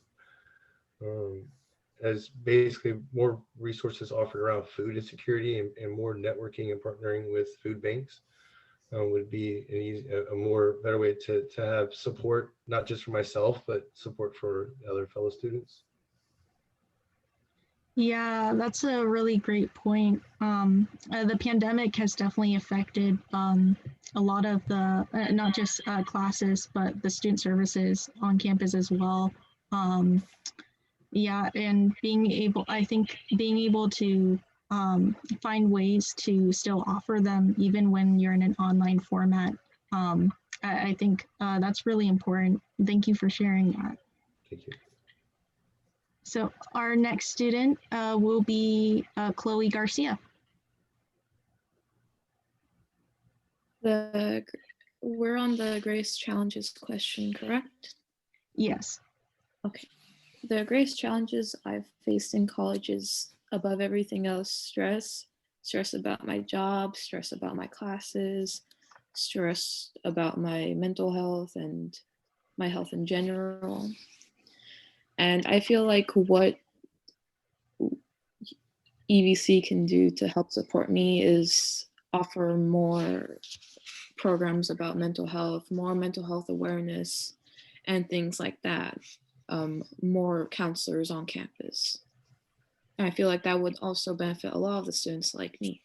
As basically more resources offered around food insecurity, and more networking and partnering with food banks would be a more better way to have support, not just for myself, but support for other fellow students. Yeah, that's a really great point. The pandemic has definitely affected a lot of the, not just classes, but the student services on campus as well. Yeah, and I think being able to find ways to still offer them even when you're in an online format, I think that's really important. Thank you for sharing that. Thank you. So our next student will be Chloe Garcia. We're on the greatest challenges question, correct? Yes. Okay. The greatest challenges I've faced in college is, above everything else, stress about my job, stress about my classes, stress about my mental health and my health in general. And I feel like what EVC can do to help support me is offer more programs about mental health, more mental health awareness, and things like that. More counselors on campus. And I feel like that would also benefit a lot of the students like me.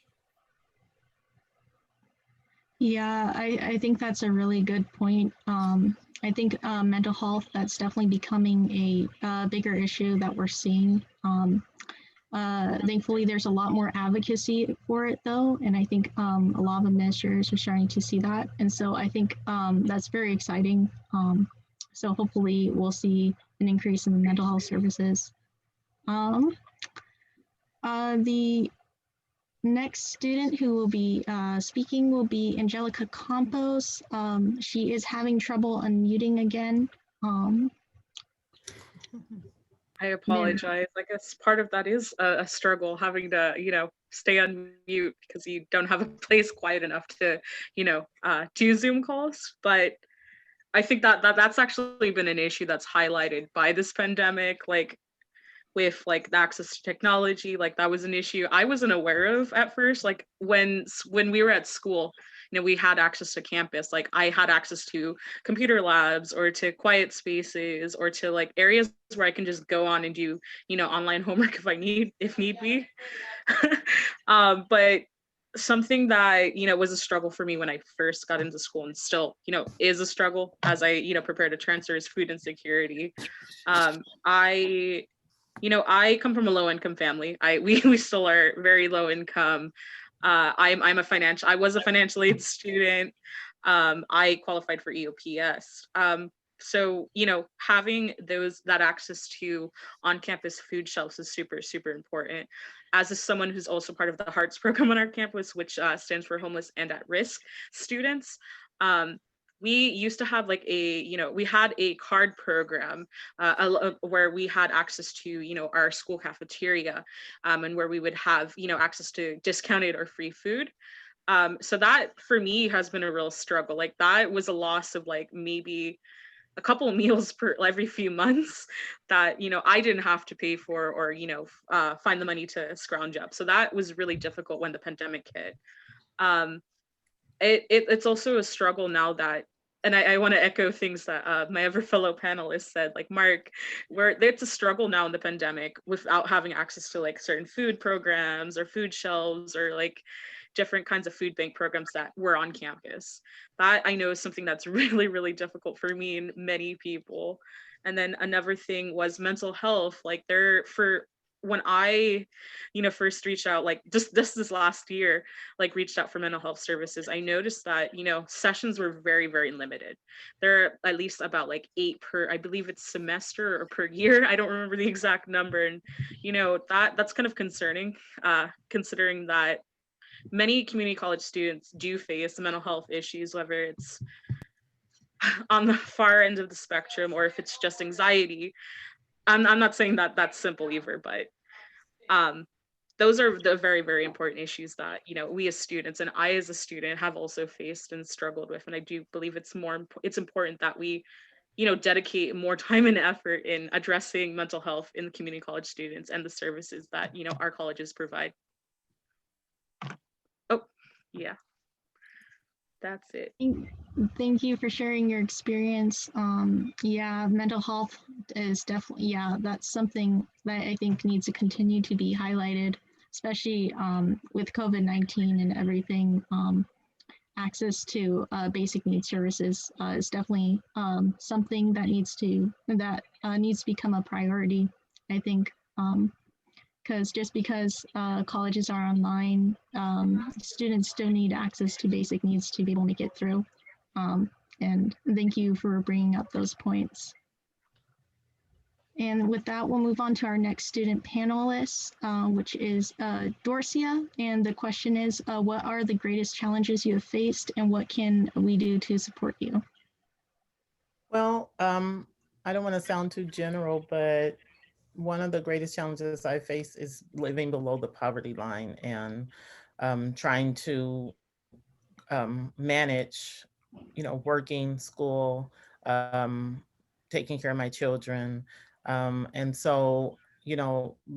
Yeah, I think that's a really good point. I think mental health, that's definitely becoming a bigger issue that we're seeing. Thankfully, there's a lot more advocacy for it, though, and I think a lot of administrators are starting to see that, and so I think that's very exciting. So hopefully, we'll see an increase in the mental health services. The next student who will be speaking will be Angelica Campos. She is having trouble unmuting again. I apologize. I guess part of that is a struggle, having to, stay on mute because you don't have a place quiet enough to, do Zoom calls. But I think that's actually been an issue that's highlighted by this pandemic, like with like the access to technology. Like that was an issue I wasn't aware of at first. Like when we were at school, we had access to campus. Like I had access to computer labs or to quiet spaces or to like areas where I can just go on and do, online homework if need be. But something that, was a struggle for me when I first got into school and still, is a struggle as I, prepare to transfer is food insecurity. I come from a low income family. We still are very low income. I was a financial aid student. I qualified for EOPS. So, having that access to on-campus food shelves is super, super important. As someone who's also part of the HEARTS program on our campus, which stands for homeless and at-risk students, we used to have like we had a card program where we had access to, our school cafeteria and where we would have, access to discounted or free food. So that for me has been a real struggle. Like that was a loss of like maybe a couple of meals every few months that, I didn't have to pay for or, find the money to scrounge up. So that was really difficult when the pandemic hit. It's also a struggle now that, and I want to echo things that my other fellow panelists said, like Mark, where it's a struggle now in the pandemic without having access to like certain food programs or food shelves or like different kinds of food bank programs that were on campus. That I know is something that's really, really difficult for me and many people. And then another thing was mental health. Like when I, first reached out, like just this last year, like reached out for mental health services, I noticed that, sessions were very, very limited. There are at least about like 8 per, I believe it's semester or per year. I don't remember the exact number. And, that's kind of concerning, considering that many community college students do face mental health issues, whether it's on the far end of the spectrum or if it's just anxiety. I'm not saying that that's simple either, but those are the very, very important issues that, we as students and I as a student have also faced and struggled with. And I do believe it's important that we, dedicate more time and effort in addressing mental health in the community college students and the services that, our colleges provide. Oh, yeah. That's it. Thank you for sharing your experience. Yeah, mental health is definitely, that's something that I think needs to continue to be highlighted, especially with COVID-19 and everything. Access to basic needs services is definitely something that needs to become a priority, I think. Because just because colleges are online, students still need access to basic needs to be able to make it through. And thank you for bringing up those points. And with that, we'll move on to our next student panelist, which is Garcia. And the question is, what are the greatest challenges you have faced and what can we do to support you? Well, I don't want to sound too general, but one of the greatest challenges I face is living below the poverty line and trying to manage, working, school, taking care of my children. And so,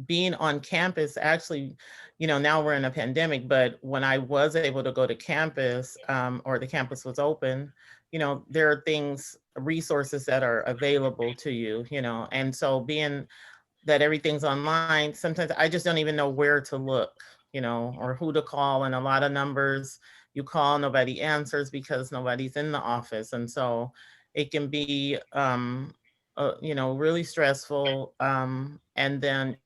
being on campus, actually, now we're in a pandemic, but when I was able to go to campus or the campus was open, there are resources that are available to you, and so being that everything's online, sometimes I just don't even know where to look, you know, or who to call. And a lot of numbers you call, nobody answers because nobody's in the office. And so it can be, you know, really stressful. And then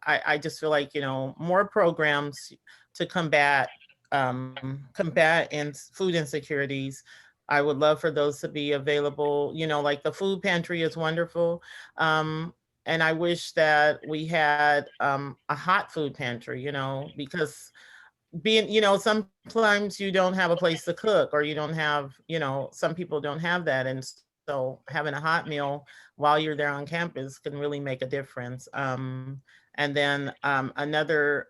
I just feel like, you know, more programs to combat food insecurities. I would love for those to be available, you know, like the food pantry is wonderful. And I wish that we had a hot food pantry, you know, because being, you know, sometimes you don't have a place to cook, or you don't have, you know, some people don't have that. And so having a hot meal while you're there on campus can really make a difference. And then another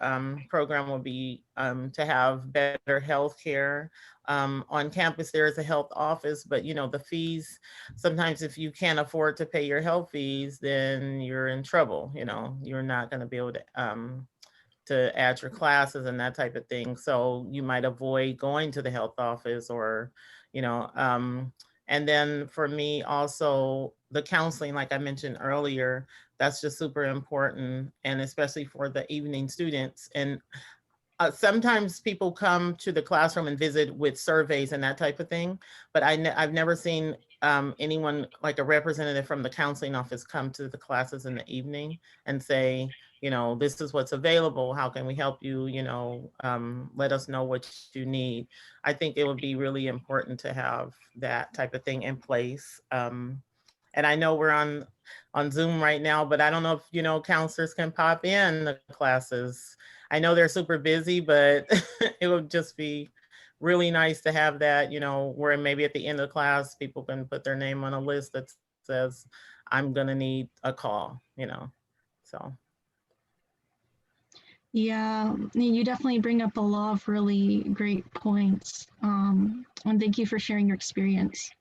program will be to have better health care. On campus, there is a health office, but you know, the fees, sometimes if you can't afford to pay your health fees, then you're in trouble. You know, you're not going to be able to add your classes and that type of thing. So you might avoid going to the health office, or, you know, and then for me also the counseling, like I mentioned earlier, that's just super important, and especially for the evening students. And sometimes people come to the classroom and visit with surveys and that type of thing, but I've never seen anyone, like a representative from the counseling office, come to the classes in the evening and say, you know, this is what's available. How can we help you? You know, let us know what you need. I think it would be really important to have that type of thing in place. And I know we're on Zoom right now, but I don't know if, you know, counselors can pop in the classes. I know they're super busy, but it would just be really nice to have that, you know, where maybe at the end of the class, people can put their name on a list that says, I'm gonna need a call, you know, so. Yeah, you definitely bring up a lot of really great points. And thank you for sharing your experience.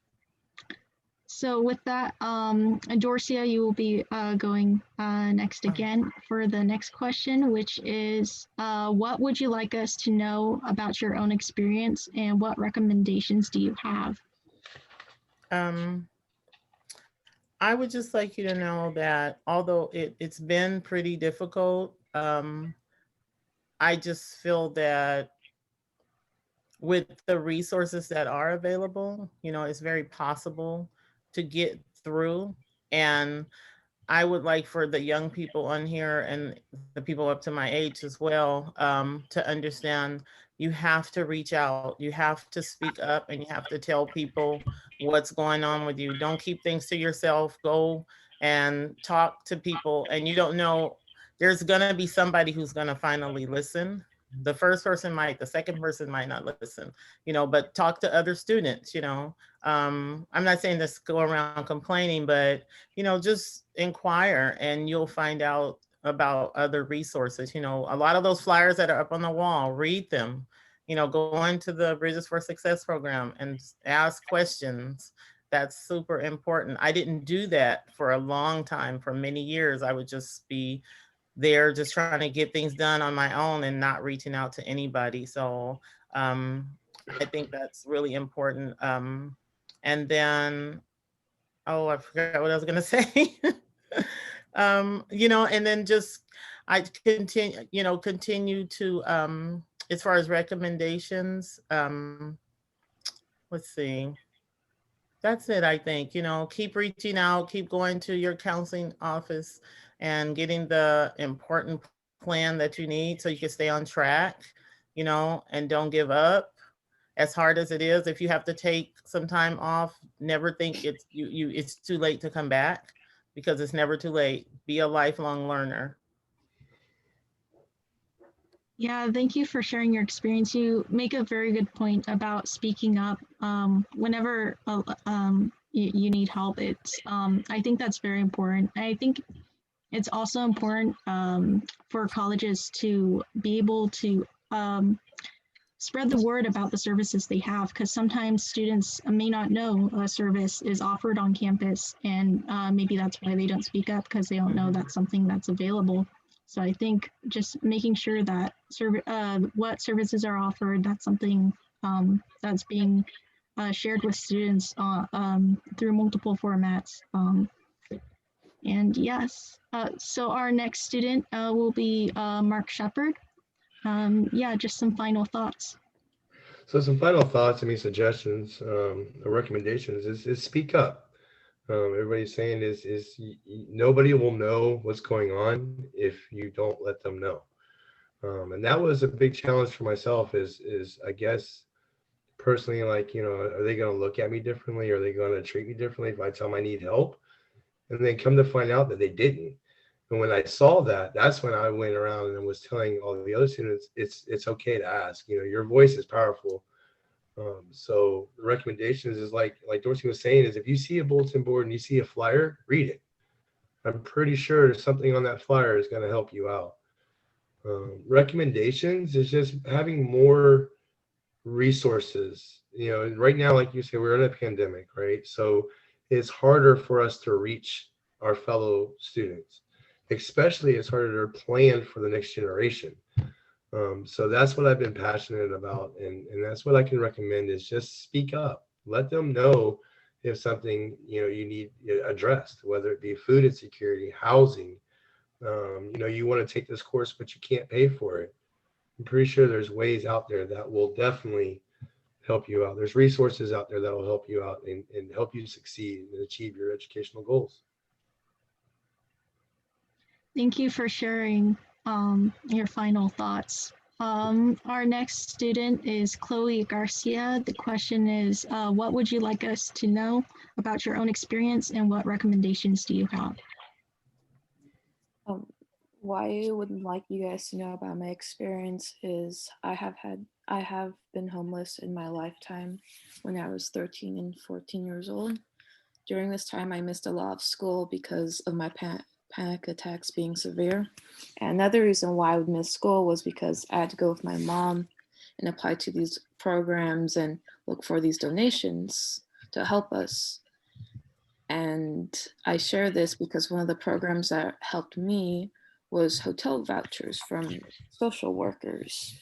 So with that, Dorcia, you will be going next again for the next question, which is, what would you like us to know about your own experience, and what recommendations do you have? I would just like you to know that although it's been pretty difficult, I just feel that with the resources that are available, you know, it's very possible to get through. And I would like for the young people on here and the people up to my age as well, to understand you have to reach out, you have to speak up, and you have to tell people what's going on with you. Don't keep things to yourself. Go and talk to people, and you don't know, there's gonna be somebody who's gonna finally listen. The first person might, the second person might not listen, you know, but talk to other students, you know. I'm not saying this go around complaining, but, you know, just inquire and you'll find out about other resources. You know, a lot of those flyers that are up on the wall, read them, you know, go into the Bridges for Success program and ask questions. That's super important. I didn't do that for a long time. For many years, I would just be there just trying to get things done on my own and not reaching out to anybody. So I think that's really important. And then, oh, I forgot what I was gonna say. You know, and then just, I continue to, as far as recommendations, let's see. That's it, I think. You know, keep reaching out, keep going to your counseling office and getting the important plan that you need so you can stay on track, you know, and don't give up. As hard as it is, if you have to take some time off, never think it's too late to come back, because it's never too late. Be a lifelong learner. Yeah, thank you for sharing your experience. You make a very good point about speaking up whenever you need help. It's I think that's very important. I think it's also important for colleges to be able to spread the word about the services they have, because sometimes students may not know a service is offered on campus, and maybe that's why they don't speak up, because they don't know that's something that's available. So I think just making sure that what services are offered, that's something that's being shared with students through multiple formats. And yes, so our next student will be Mark Shepard. Yeah, just some final thoughts. So some final thoughts, suggestions, or recommendations is speak up. Everybody's saying is nobody will know what's going on if you don't let them know. And that was a big challenge for myself is I guess personally, like, are they going to look at me differently? Are they going to treat me differently if I tell them I need help? And then come to find out that they didn't. And when I saw that, that's when I went around and was telling all the other students, it's okay to ask. Your voice is powerful. So the recommendations is like Dorsey was saying, is if you see a bulletin board and you see a flyer, read it. I'm pretty sure there's something on that flyer is going to help you out. Recommendations is just having more resources. Right now, like you say, we're in a pandemic, right? So it's harder for us to reach our fellow students, especially it's harder to plan for the next generation. So that's what I've been passionate about, and that's what I can recommend is just speak up. Let them know if something you need addressed, whether it be food insecurity, housing. You want to take this course but you can't pay for it. I'm pretty sure there's ways out there that will definitely help you out. There's resources out there that will help you out and help you succeed and achieve your educational goals. Thank you for sharing your final thoughts. Our next student is Chloe Garcia. The question is, what would you like us to know about your own experience and what recommendations do you have? What I would like you guys to know about my experience is I have been homeless in my lifetime when I was 13 and 14 years old. During this time, I missed a lot of school because of my panic attacks being severe. And another reason why I would miss school was because I had to go with my mom and apply to these programs and look for these donations to help us. And I share this because one of the programs that helped me was hotel vouchers from social workers.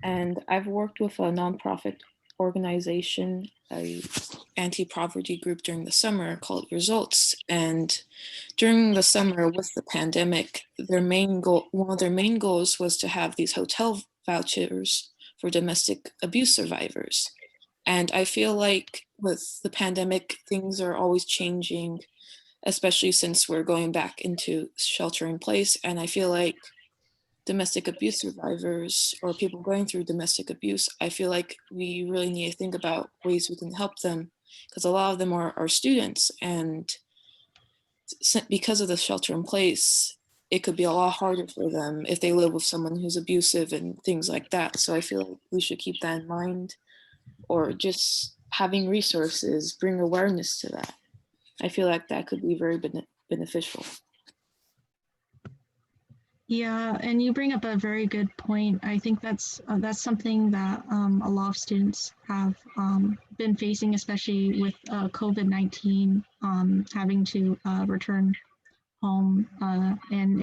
And I've worked with a nonprofit organization, a anti-poverty group during the summer called Results. And during the summer with the pandemic, one of their main goals was to have these hotel vouchers for domestic abuse survivors. And I feel like with the pandemic, things are always changing, especially since we're going back into shelter in place. And I feel like domestic abuse survivors or people going through domestic abuse, I feel like we really need to think about ways we can help them, because a lot of them are students, and because of the shelter in place, it could be a lot harder for them if they live with someone who's abusive and things like that. So I feel like we should keep that in mind, or just having resources, bring awareness to that. I feel like that could be very beneficial. Yeah, and you bring up a very good point. I think that's something that a lot of students have been facing, especially with COVID-19, having to return home, and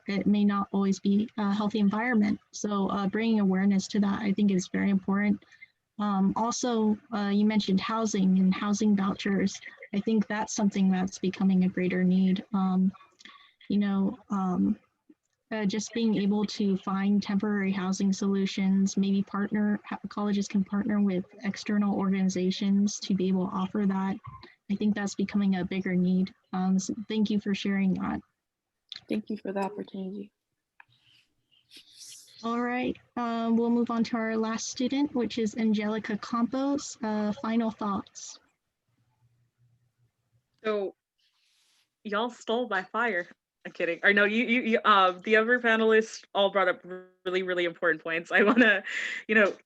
it may not always be a healthy environment. So bringing awareness to that, I think, is very important. Also, you mentioned housing and housing vouchers. I think that's something that's becoming a greater need. Just being able to find temporary housing solutions, maybe colleges can partner with external organizations to be able to offer that. I think that's becoming a bigger need. So thank you for sharing that. Thank you for the opportunity. All right, we'll move on to our last student, which is Angelica Campos. Final thoughts. So y'all stole my fire. I'm kidding. Or no, you the other panelists all brought up really, really important points. I want to,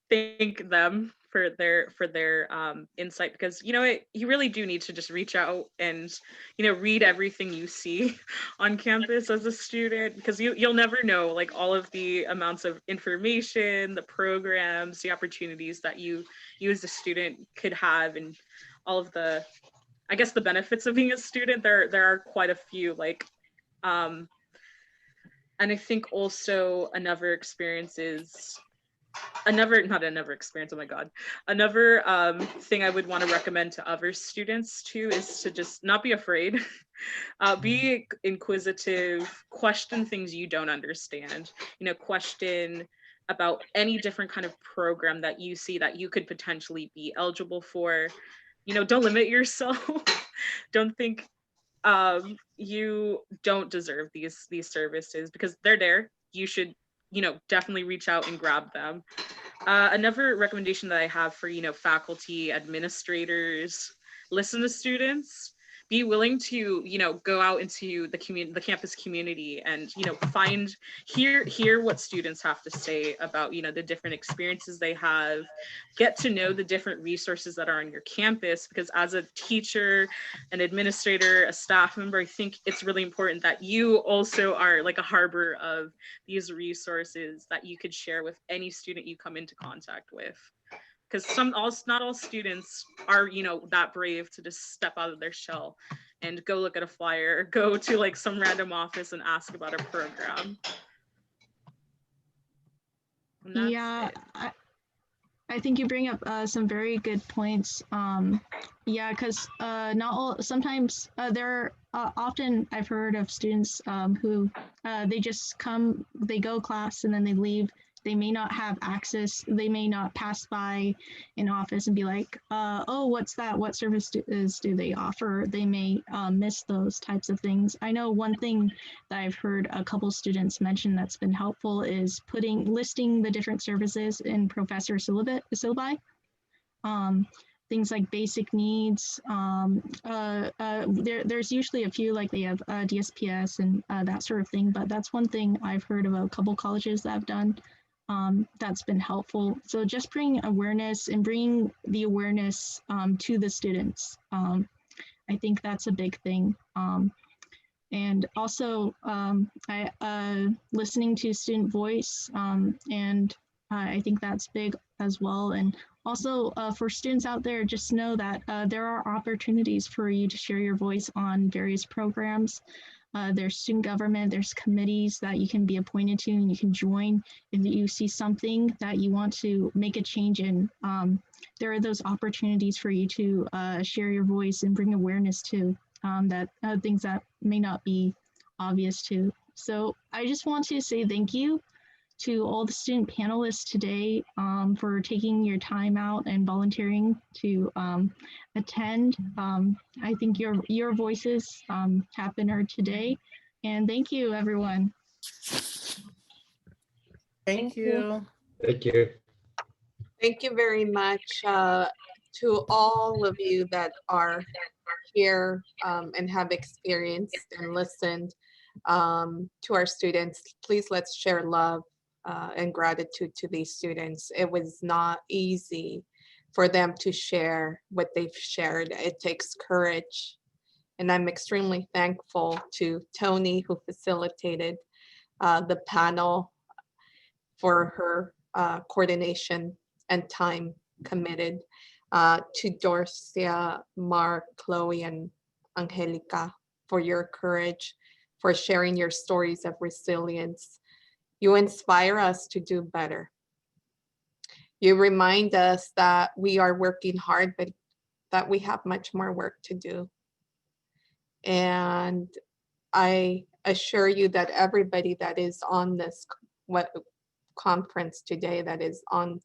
thank them for their insight, because you really do need to just reach out and read everything you see on campus as a student, because you'll never know like all of the amounts of information, the programs, the opportunities that you as a student could have, and all of the, I guess, the benefits of being a student. There are quite a few, like and I think also another experience is another experience, oh my God. Another thing I would want to recommend to other students too is to just not be afraid. Be inquisitive, question things you don't understand, question about any different kind of program that you see that you could potentially be eligible for. Don't limit yourself. Don't think you don't deserve these services, because they're there. You should, definitely reach out and grab them. Another recommendation that I have for, faculty, administrators, listen to students, be willing to, go out into the campus community and, hear what students have to say about, the different experiences they have, get to know the different resources that are on your campus, because as a teacher, an administrator, a staff member, I think it's really important that you also are like a harbor of these resources that you could share with any student you come into contact with. Because not all students are, that brave to just step out of their shell and go look at a flyer or go to like some random office and ask about a program. Yeah, I think you bring up some very good points. Yeah, because not all, sometimes there are often I've heard of students who they just come, they go class and then they leave. They may not have access. They may not pass by an office and be like, oh, what's that? What services do they offer? They may miss those types of things. I know one thing that I've heard a couple students mention that's been helpful is listing the different services in professor syllabi. Things like basic needs. There's usually a few, like they have DSPS and that sort of thing, but that's one thing I've heard of a couple colleges that have done. That's been helpful. So just bring awareness and bring the awareness to the students. I think that's a big thing. And also listening to student voice, and I think that's big as well. And also for students out there, just know that there are opportunities for you to share your voice on various programs. There's student government, there's committees that you can be appointed to and you can join. If you see something that you want to make a change in, there are those opportunities for you to share your voice and bring awareness to that things that may not be obvious to. So I just want to say thank you to all the student panelists today for taking your time out and volunteering to attend. I think your voices have been heard today. And thank you, everyone. Thank you. Thank you. Thank you very much to all of you that are here and have experienced and listened to our students. Please let's share love and gratitude to these students. It was not easy for them to share what they've shared. It takes courage. And I'm extremely thankful to Tony, who facilitated the panel, for her coordination and time committed, to Dorcia, Mark, Chloe, and Angelica for your courage, for sharing your stories of resilience. You inspire us to do better. You remind us that we are working hard, but that we have much more work to do. And I assure you that everybody that is on this conference today, that is on,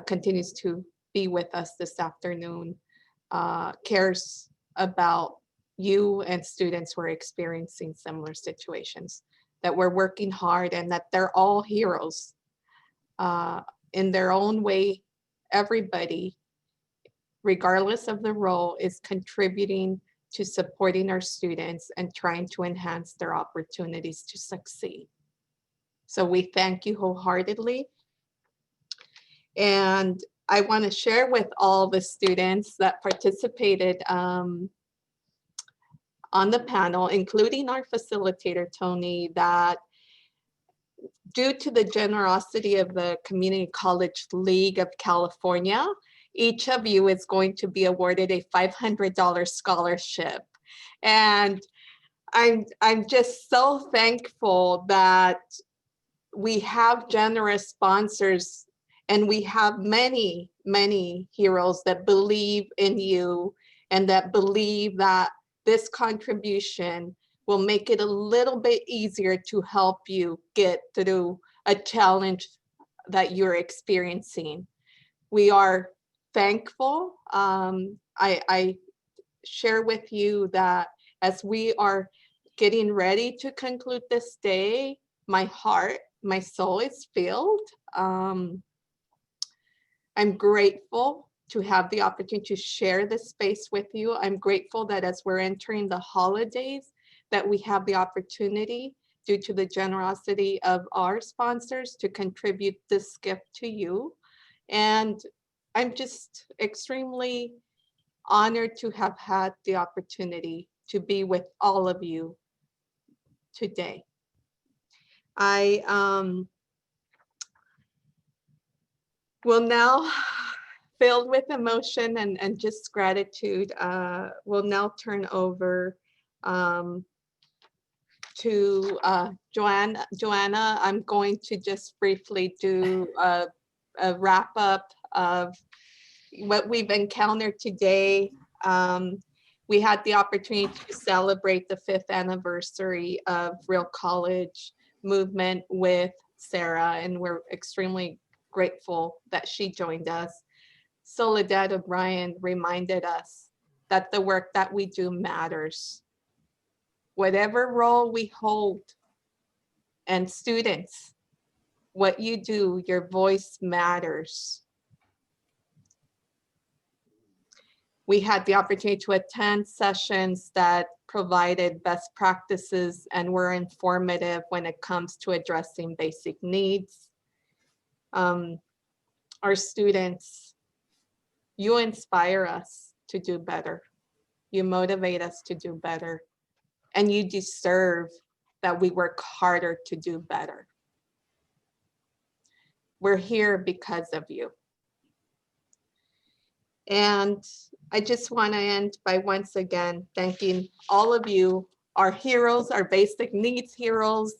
continues to be with us this afternoon, cares about you and students who are experiencing similar situations, that we're working hard and that they're all heroes in their own way. Everybody, regardless of the role, is contributing to supporting our students and trying to enhance their opportunities to succeed. So we thank you wholeheartedly. And I want to share with all the students that participated on the panel, including our facilitator, Tony, that due to the generosity of the Community College League of California, each of you is going to be awarded a $500 scholarship. And I'm just so thankful that we have generous sponsors And we have many, many heroes that believe in you and that believe that this contribution will make it a little bit easier to help you get through a challenge that you're experiencing. We are thankful. I share with you that as we are getting ready to conclude this day, my heart, my soul is filled. I'm grateful to have the opportunity to share this space with you. I'm grateful that as we're entering the holidays, that we have the opportunity, due to the generosity of our sponsors, to contribute this gift to you. And I'm just extremely honored to have had the opportunity to be with all of you today. I will now, filled with emotion and just gratitude, will now turn over to JoAnna. I'm going to just briefly do a wrap up of what we've encountered today. We had the opportunity to celebrate the 5th anniversary of Real College movement with Sara, and we're extremely grateful that she joined us. Soledad O'Brien reminded us that the work that we do matters. Whatever role we hold, and students, what you do, your voice matters. We had the opportunity to attend sessions that provided best practices and were informative when it comes to addressing basic needs. Our students, you inspire us to do better. You motivate us to do better. And you deserve that we work harder to do better. We're here because of you. And I just want to end by once again thanking all of you, our heroes, our basic needs heroes.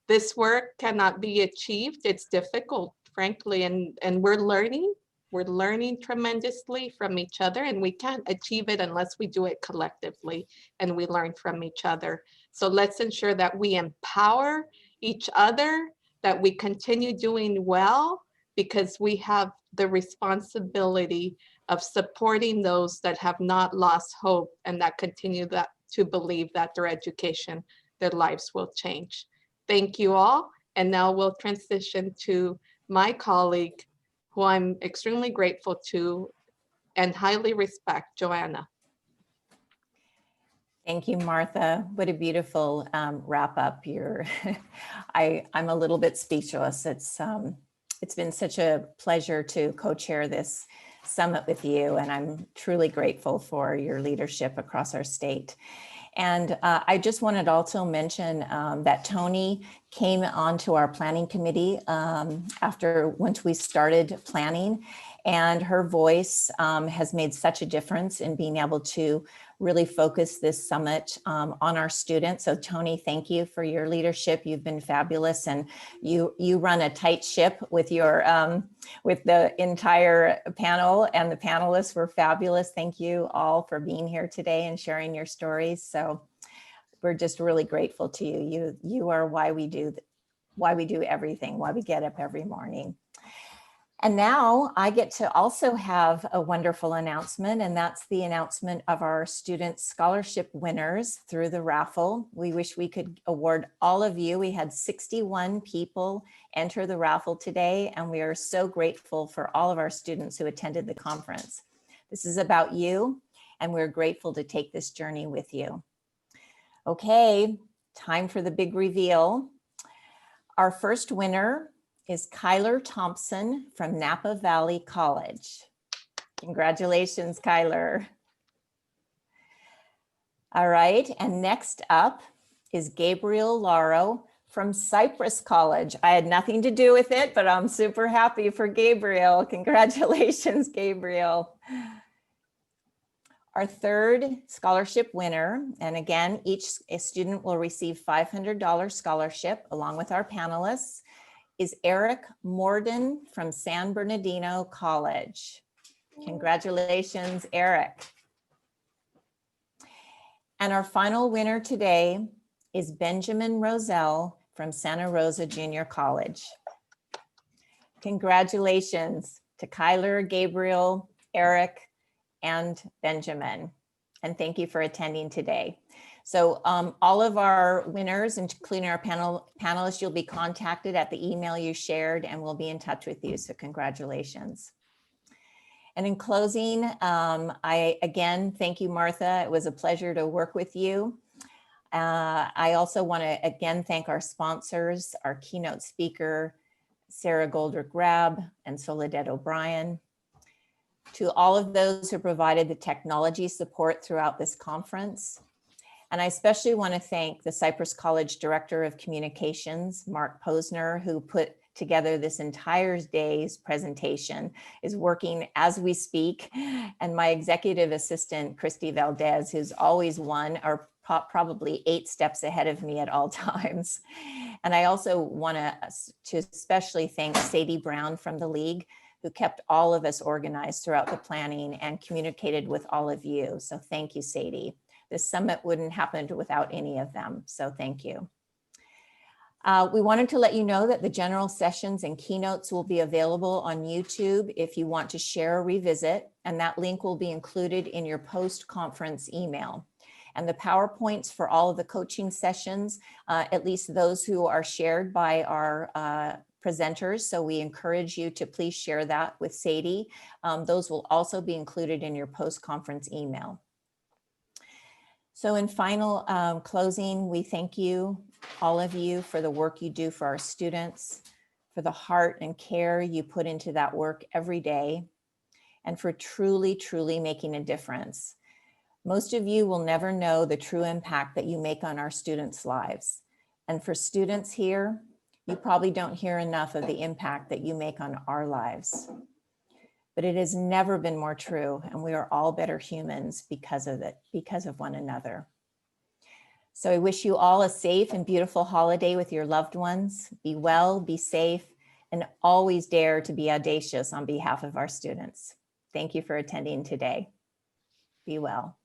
This work cannot be achieved. It's difficult, frankly, and we're learning. We're learning tremendously from each other, and we can't achieve it unless we do it collectively and we learn from each other. So let's ensure that we empower each other, that we continue doing well, because we have the responsibility of supporting those that have not lost hope and that continue to believe that their education, their lives will change. Thank you all. And now we'll transition to my colleague, who I'm extremely grateful to and highly respect, JoAnna. Thank you, Martha. What a beautiful wrap up. I'm a little bit speechless. It's been such a pleasure to co-chair this summit with you, and I'm truly grateful for your leadership across our state. And I just wanted to also mention that Tony came onto our planning committee once we started planning, and her voice has made such a difference in being able to really focus this summit on our students. So Tony, thank you for your leadership. You've been fabulous, and you run a tight ship with your with the entire panel, and the panelists were fabulous. Thank you all for being here today and sharing your stories. So we're just really grateful to you. You are why we do everything, why we get up every morning. And now I get to also have a wonderful announcement, and that's the announcement of our student scholarship winners through the raffle. We wish we could award all of you. We had 61 people enter the raffle today, and we are so grateful for all of our students who attended the conference. This is about you, and we're grateful to take this journey with you. Okay, time for the big reveal. Our first winner is Kyler Thompson from Napa Valley College. Congratulations, Kyler. All right, and next up is Gabriel Laro from Cypress College. I had nothing to do with it, but I'm super happy for Gabriel. Congratulations, Gabriel. Our third scholarship winner, and again, each student will receive $500 scholarship along with our panelists, is Eric Morden from San Bernardino College. Congratulations, Eric. And our final winner today is Benjamin Roselle from Santa Rosa Junior College. Congratulations to Kyler, Gabriel, Eric, and Benjamin. And thank you for attending today. So all of our winners, including our panelists, you'll be contacted at the email you shared, and we'll be in touch with you. So congratulations. And in closing, I again thank you, Martha. It was a pleasure to work with you. I also want to again thank our sponsors, our keynote speaker, Sara Goldrick-Rab and Soledad O'Brien. To all of those who provided the technology support throughout this conference. And I especially want to thank the Cypress College Director of Communications, Mark Posner, who put together this entire day's presentation, is working as we speak, and my executive assistant, Christy Valdez, who's always one or probably 8 steps ahead of me at all times. And I also want to especially thank Sadie Brown from the League, who kept all of us organized throughout the planning and communicated with all of you. So thank you, Sadie. This summit wouldn't happen without any of them, so thank you. We wanted to let you know that the general sessions and keynotes will be available on YouTube if you want to share or revisit, and that link will be included in your post-conference email. And the PowerPoints for all of the coaching sessions, at least those who are shared by our presenters, so we encourage you to please share that with Sadie. Those will also be included in your post-conference email. So in final closing, we thank you, all of you, for the work you do for our students, for the heart and care you put into that work every day, and for truly, truly making a difference. Most of you will never know the true impact that you make on our students' lives. And for students here, you probably don't hear enough of the impact that you make on our lives. But it has never been more true, and we are all better humans because of it, because of one another. So I wish you all a safe and beautiful holiday with your loved ones. Be well, be safe, and always dare to be audacious on behalf of our students. Thank you for attending today. Be well.